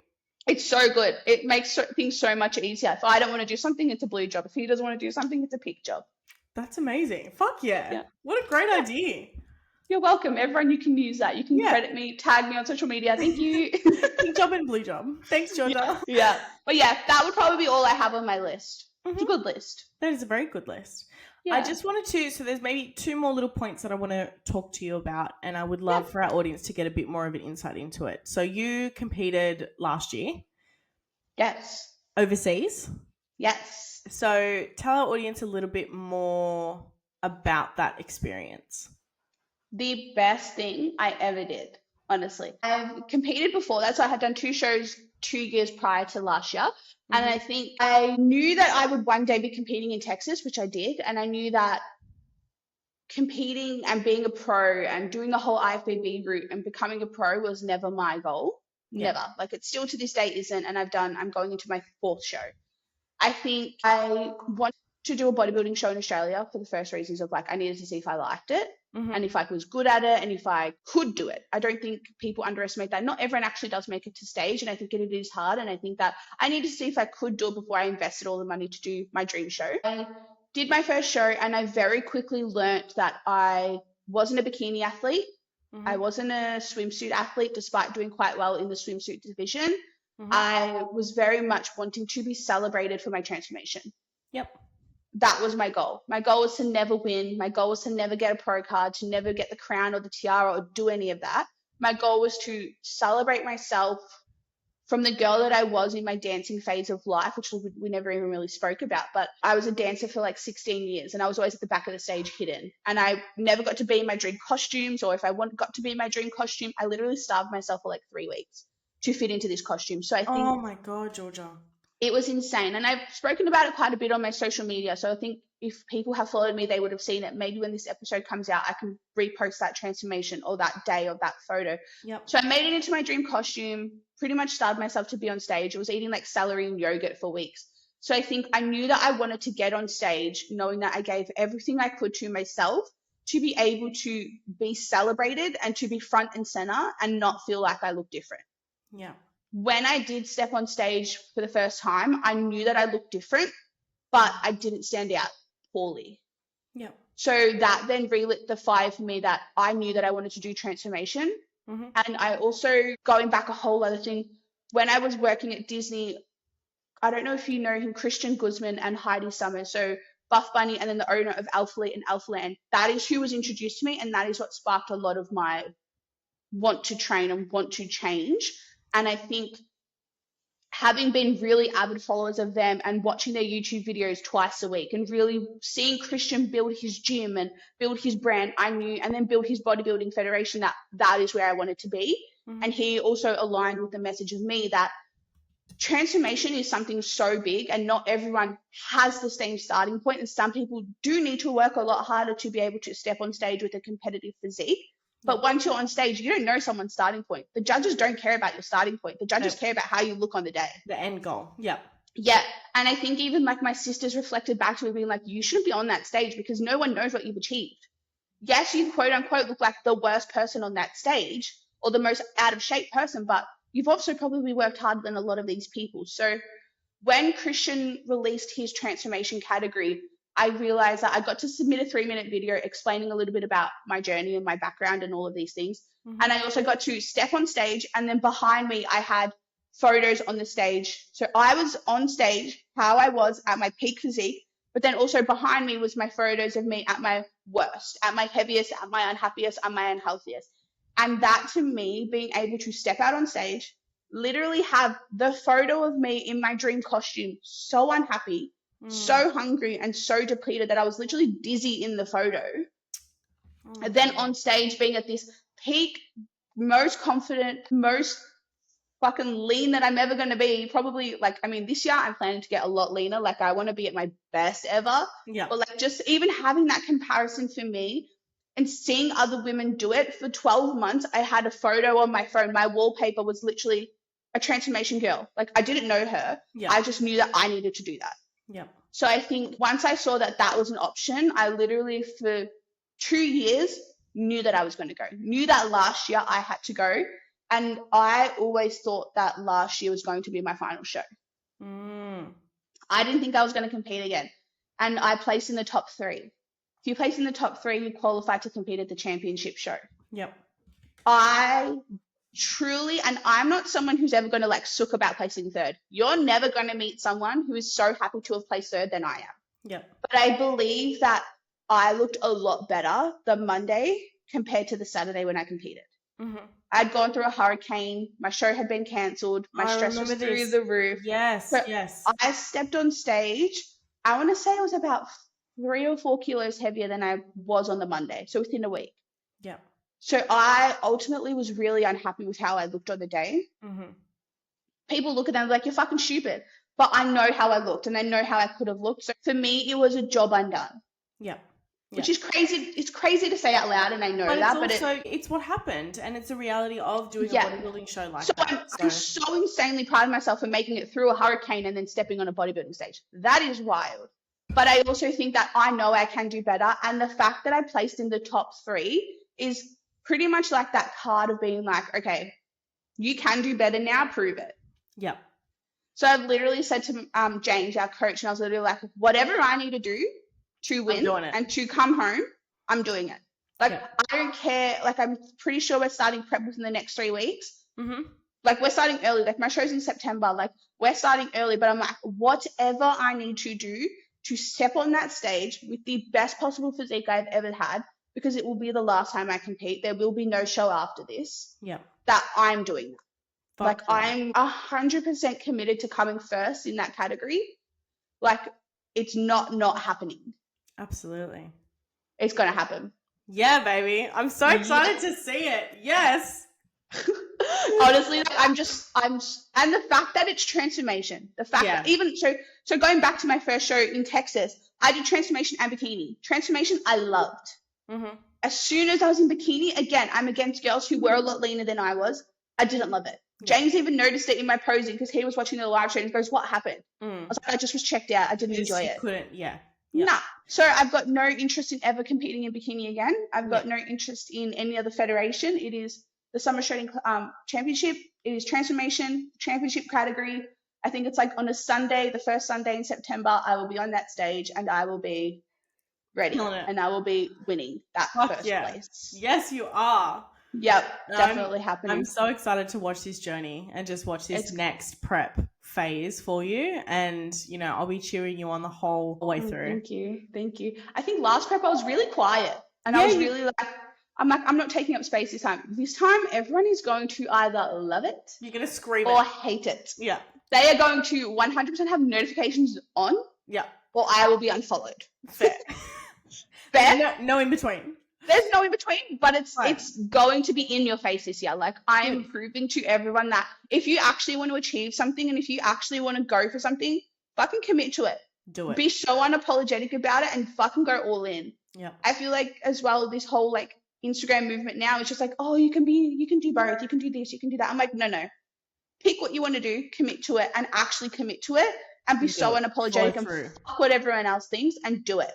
Speaker 2: It's so good. It makes things so much easier. If I don't want to do something, it's a blue job. If he doesn't want to do something, it's a pink job.
Speaker 1: That's amazing. Fuck yeah. What a great idea.
Speaker 2: You're welcome. Everyone, you can use that. You can credit me, tag me on social media. Thank you.
Speaker 1: Pink job and blue job. Thanks, Georgia.
Speaker 2: Yeah. But yeah, that would probably be all I have on my list. It's a good list.
Speaker 1: That is a very good list.
Speaker 2: Yeah.
Speaker 1: I just wanted to, so there's maybe 2 more little points that I want to talk to you about, and I would love for our audience to get a bit more of an insight into it. So you competed last year.
Speaker 2: Yes.
Speaker 1: Overseas.
Speaker 2: Yes.
Speaker 1: So tell our audience a little bit more about that experience.
Speaker 2: The best thing I ever did, honestly. I've competed before that, so I had done 2 shows 2 years prior to last year. And I think I knew that I would one day be competing in Texas, which I did. And I knew that competing and being a pro and doing the whole IFBB route and becoming a pro was never my goal. Yeah. Never. Like it still to this day isn't. And I'm going into my 4th show. I think I wanted to do a bodybuilding show in Australia for the first reasons of like, I needed to see if I liked it and if I was good at it and if I could do it. I don't think people underestimate that. Not everyone actually does make it to stage, and I think it is hard. And I think that I needed to see if I could do it before I invested all the money to do my dream show. I did my first show and I very quickly learnt that I wasn't a bikini athlete. I wasn't a swimsuit athlete despite doing quite well in the swimsuit division. I was very much wanting to be celebrated for my transformation.
Speaker 1: Yep.
Speaker 2: that was my goal. My goal was to never win. My goal was to never get a pro card, to never get the crown or the tiara or do any of that. My goal was to celebrate myself from the girl that I was in my dancing phase of life, which we never even really spoke about. But I was a dancer for like 16 years and I was always at the back of the stage hidden. And I never got to be in my dream costumes, or if I got to be in my dream costume, I literally starved myself for like 3 weeks to fit into this costume. So I think
Speaker 1: Oh my God, Georgia.
Speaker 2: it was insane. And I've spoken about it quite a bit on my social media. So I think if people have followed me, they would have seen it. Maybe when this episode comes out, I can repost that transformation or that day or that photo.
Speaker 1: Yep.
Speaker 2: So I made it into my dream costume, pretty much starved myself to be on stage. I was eating like celery and yogurt for weeks. So I think I knew that I wanted to get on stage, knowing that I gave everything I could to myself to be able to be celebrated and to be front and center and not feel like I look different.
Speaker 1: Yeah.
Speaker 2: When I did step on stage for the first time, I knew that I looked different, but I didn't stand out poorly.
Speaker 1: Yeah.
Speaker 2: So that then relit the fire for me that I knew that I wanted to do transformation.
Speaker 1: Mm-hmm.
Speaker 2: And I also, going back a whole other thing, when I was working at Disney, I don't know if you know him, Christian Guzman and Heidi Summers. So Buff Bunny and then the owner of Alphalete and Alphaland. That is who was introduced to me, and that is what sparked a lot of my want to train and want to change. And I think having been really avid followers of them and watching their YouTube videos twice a week and really seeing Christian build his gym and build his brand, I knew, and then build his bodybuilding federation, that is where I wanted to be. Mm-hmm. And he also aligned with the message of me that transformation is something so big and not everyone has the same starting point. And some people do need to work a lot harder to be able to step on stage with a competitive physique. But once you're on stage, you don't know someone's starting point. The judges don't care about your starting point. The judges care about how you look on the day.
Speaker 1: The end goal. Yep.
Speaker 2: Yeah. And I think even like my sisters reflected back to me being like, you shouldn't be on that stage because no one knows what you've achieved. Yes, you quote unquote look like the worst person on that stage or the most out of shape person, but you've also probably worked harder than a lot of these people. So when Christian released his transformation category, I realized that I got to submit a 3-minute video explaining a little bit about my journey and my background and all of these things. Mm-hmm. And I also got to step on stage, and then behind me, I had photos on the stage. So I was on stage, how I was at my peak physique, but then also behind me was my photos of me at my worst, at my heaviest, at my unhappiest, at my unhealthiest. And that to me, being able to step out on stage, literally have the photo of me in my dream costume, so unhappy, so hungry and so depleted that I was literally dizzy in the photo. And then on stage being at this peak, most confident, most fucking lean that I'm ever going to be. Probably like, I mean, this year I'm planning to get a lot leaner. Like I want to be at my best ever.
Speaker 1: Yeah.
Speaker 2: But like just even having that comparison for me and seeing other women do it for 12 months, I had a photo on my phone. My wallpaper was literally a transformation girl. Like I didn't know her.
Speaker 1: Yeah.
Speaker 2: I just knew that I needed to do that.
Speaker 1: Yeah.
Speaker 2: So I think once I saw that that was an option, I literally for 2 years knew that I was going to go, knew that last year I had to go. And I always thought that last year was going to be my final show. I didn't think I was going to compete again. And I placed in the top 3. If you place in the top 3, you qualify to compete at the championship show.
Speaker 1: Yep.
Speaker 2: I truly, and I'm not someone who's ever going to like sook about placing 3rd. You're never going to meet someone who is so happy to have placed 3rd than I am.
Speaker 1: Yep.
Speaker 2: But I believe that I looked a lot better the Monday compared to the Saturday when I competed. Mm-hmm. I'd gone through a hurricane. My show had been cancelled. My stress was through the roof.
Speaker 1: Yes,
Speaker 2: so
Speaker 1: yes.
Speaker 2: I stepped on stage. I want to say I was about 3 or 4 kilos heavier than I was on the Monday. So within a week.
Speaker 1: Yeah.
Speaker 2: So I ultimately was really unhappy with how I looked on the day. Mm-hmm. People look at them like, you're fucking stupid. But I know how I looked and I know how I could have looked. So for me, it was a job undone.
Speaker 1: Yeah.
Speaker 2: Which is crazy. It's crazy to say out loud, and I know
Speaker 1: but it's what happened, and it's the reality of doing a bodybuilding show like that.
Speaker 2: I'm so insanely proud of myself for making it through a hurricane and then stepping on a bodybuilding stage. That is wild. But I also think that I know I can do better, and the fact that I placed in the top 3 is pretty much like that card of being like, okay, you can do better now, prove it.
Speaker 1: Yeah.
Speaker 2: So I've literally said to James, our coach, and I was literally like, whatever I need to do to win and to come home, I'm doing it. Like, I don't care. Like, I'm pretty sure we're starting prep within the next 3 weeks. Mm-hmm. Like, we're starting early. Like, my show's in September. Like, we're starting early, but I'm like, whatever I need to do to step on that stage with the best possible physique I've ever had, because it will be the last time I compete. There will be no show after this.
Speaker 1: Yeah.
Speaker 2: That I'm doing that.
Speaker 1: Fuck yeah.
Speaker 2: I'm 100% committed to coming first in that category. Like, it's not happening.
Speaker 1: Absolutely.
Speaker 2: It's going to happen.
Speaker 1: Yeah, baby. I'm so excited to see it. Yes.
Speaker 2: Honestly, and the fact that it's transformation, the fact that even so going back to my first show in Texas, I did transformation and bikini. Transformation I loved.
Speaker 1: Mm-hmm.
Speaker 2: As soon as I was in bikini, again, I'm against girls who were a lot leaner than I was. I didn't love it. James even noticed it in my posing because he was watching the live show and he goes, "What happened?" I was like, "I just was checked out. I didn't enjoy it."
Speaker 1: Couldn't, yeah.
Speaker 2: Nah. So I've got no interest in ever competing in bikini again. I've got no interest in any other federation. It is the Summer Shredding Championship. It is transformation championship category. I think it's like on a Sunday, the first Sunday in September. I will be on that stage and I will be ready and I will be winning that first place.
Speaker 1: Yes, you are.
Speaker 2: Yep, definitely happening.
Speaker 1: I'm so excited to watch this journey and just watch this next prep phase for you. And, you know, I'll be cheering you on the whole way through.
Speaker 2: Thank you. I think last prep I was really quiet and I was really like, I'm not taking up space this time. This time, everyone is going to either love it.
Speaker 1: You're going to scream
Speaker 2: or
Speaker 1: it.
Speaker 2: hate it.
Speaker 1: Yeah.
Speaker 2: They are going to 100% have notifications on.
Speaker 1: Yeah.
Speaker 2: Or I will be unfollowed.
Speaker 1: Fair.
Speaker 2: Fair.
Speaker 1: No in between.
Speaker 2: There's no in between, but it's going to be in your face this year. Like, I am proving to everyone that if you actually want to achieve something and if you actually want to go for something, fucking commit to it.
Speaker 1: Do it.
Speaker 2: Be so unapologetic about it and fucking go all in.
Speaker 1: Yeah.
Speaker 2: I feel like as well, this whole like Instagram movement now is just like, oh, you can do both, you can do this, you can do that. I'm like, no. Pick what you want to do, commit to it, and actually commit to it, and be so unapologetic and fuck what everyone else thinks and do it.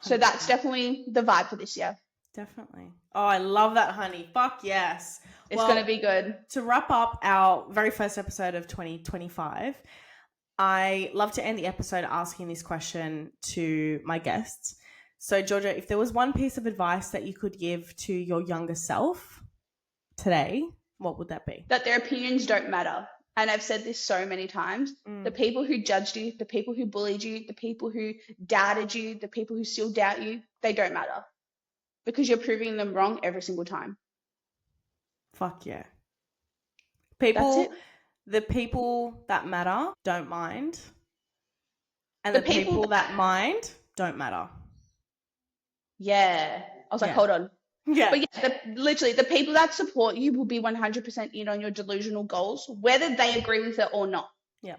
Speaker 2: 100%. So that's definitely the vibe for this year.
Speaker 1: Definitely. Oh, I love that, honey. Fuck yes.
Speaker 2: It's going to be good.
Speaker 1: To wrap up our very first episode of 2025, I love to end the episode asking this question to my guests. So, Georgia, if there was one piece of advice that you could give to your younger self today, what would that be?
Speaker 2: That their opinions don't matter. And I've said this so many times. The people who judged you, the people who bullied you, the people who doubted you, the people who still doubt you, they don't matter. Because you're proving them wrong every single time.
Speaker 1: Fuck yeah. The people that matter don't mind. And the people that mind don't matter.
Speaker 2: Yeah. I was like, hold on.
Speaker 1: Yeah.
Speaker 2: But yeah, literally, the people that support you will be 100% in on your delusional goals, whether they agree with it or not.
Speaker 1: Yeah.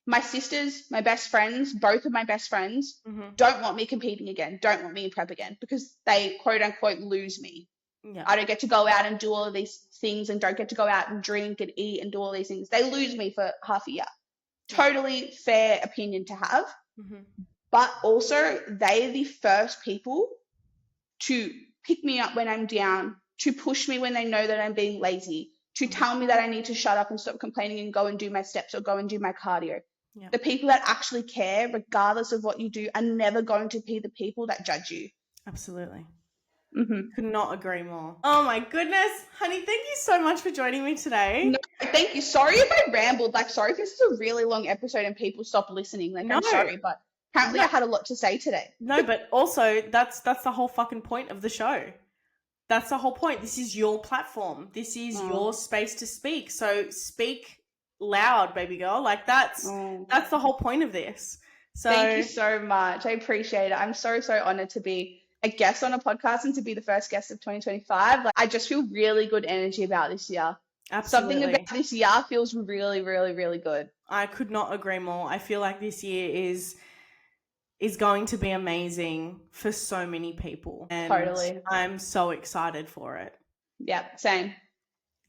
Speaker 2: My sisters, my best friends, both of my best friends don't want me competing again, don't want me in prep again, because they quote unquote lose me.
Speaker 1: Yeah.
Speaker 2: I don't get to go out and do all of these things and don't get to go out and drink and eat and do all these things. They lose me for half a year. Totally fair opinion to have. But also, they're the first people to pick me up when I'm down, to push me when they know that I'm being lazy, to tell me that I need to shut up and stop complaining and go and do my steps or go and do my cardio. Yeah. The people that actually care, regardless of what you do, are never going to be the people that judge you.
Speaker 1: Absolutely. Could not agree more. Oh my goodness. Honey, thank you so much for joining me today.
Speaker 2: No, thank you. Sorry if I rambled. Sorry if this is a really long episode and people stop listening. I'm sorry, but apparently I had a lot to say today.
Speaker 1: No, but also that's the whole fucking point of the show. That's the whole point. This is your platform. This is your space to speak. So speak loud, baby girl. That's the whole point of this. So
Speaker 2: thank you so much. I appreciate it. I'm so honored to be a guest on a podcast and to be the first guest of 2025. I just feel really good energy about this year.
Speaker 1: Absolutely.
Speaker 2: Something about this year feels really, really, really good.
Speaker 1: I could not agree more. I feel like this year is going to be amazing for so many people. And
Speaker 2: totally.
Speaker 1: I'm so excited for it.
Speaker 2: Yeah, same.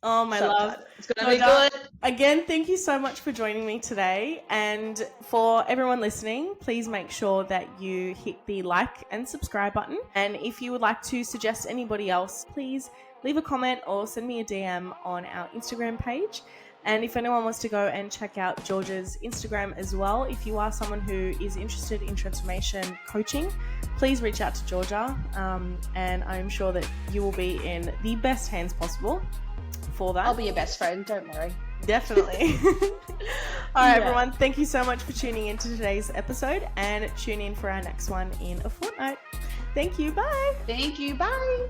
Speaker 1: Oh, my love.
Speaker 2: Excited. It's going to be good.
Speaker 1: Again, thank you so much for joining me today. And for everyone listening, please make sure that you hit the like and subscribe button. And if you would like to suggest anybody else, please leave a comment or send me a DM on our Instagram page. And if anyone wants to go and check out Georgia's Instagram as well, if you are someone who is interested in transformation coaching, please reach out to Georgia. And I'm sure that you will be in the best hands possible for that.
Speaker 2: I'll be your best friend, don't worry.
Speaker 1: Definitely. All right,
Speaker 2: Yeah.
Speaker 1: everyone. Thank you so much for tuning into today's episode, and tune in for our next one in a fortnight. Thank you. Bye.
Speaker 2: Thank you. Bye.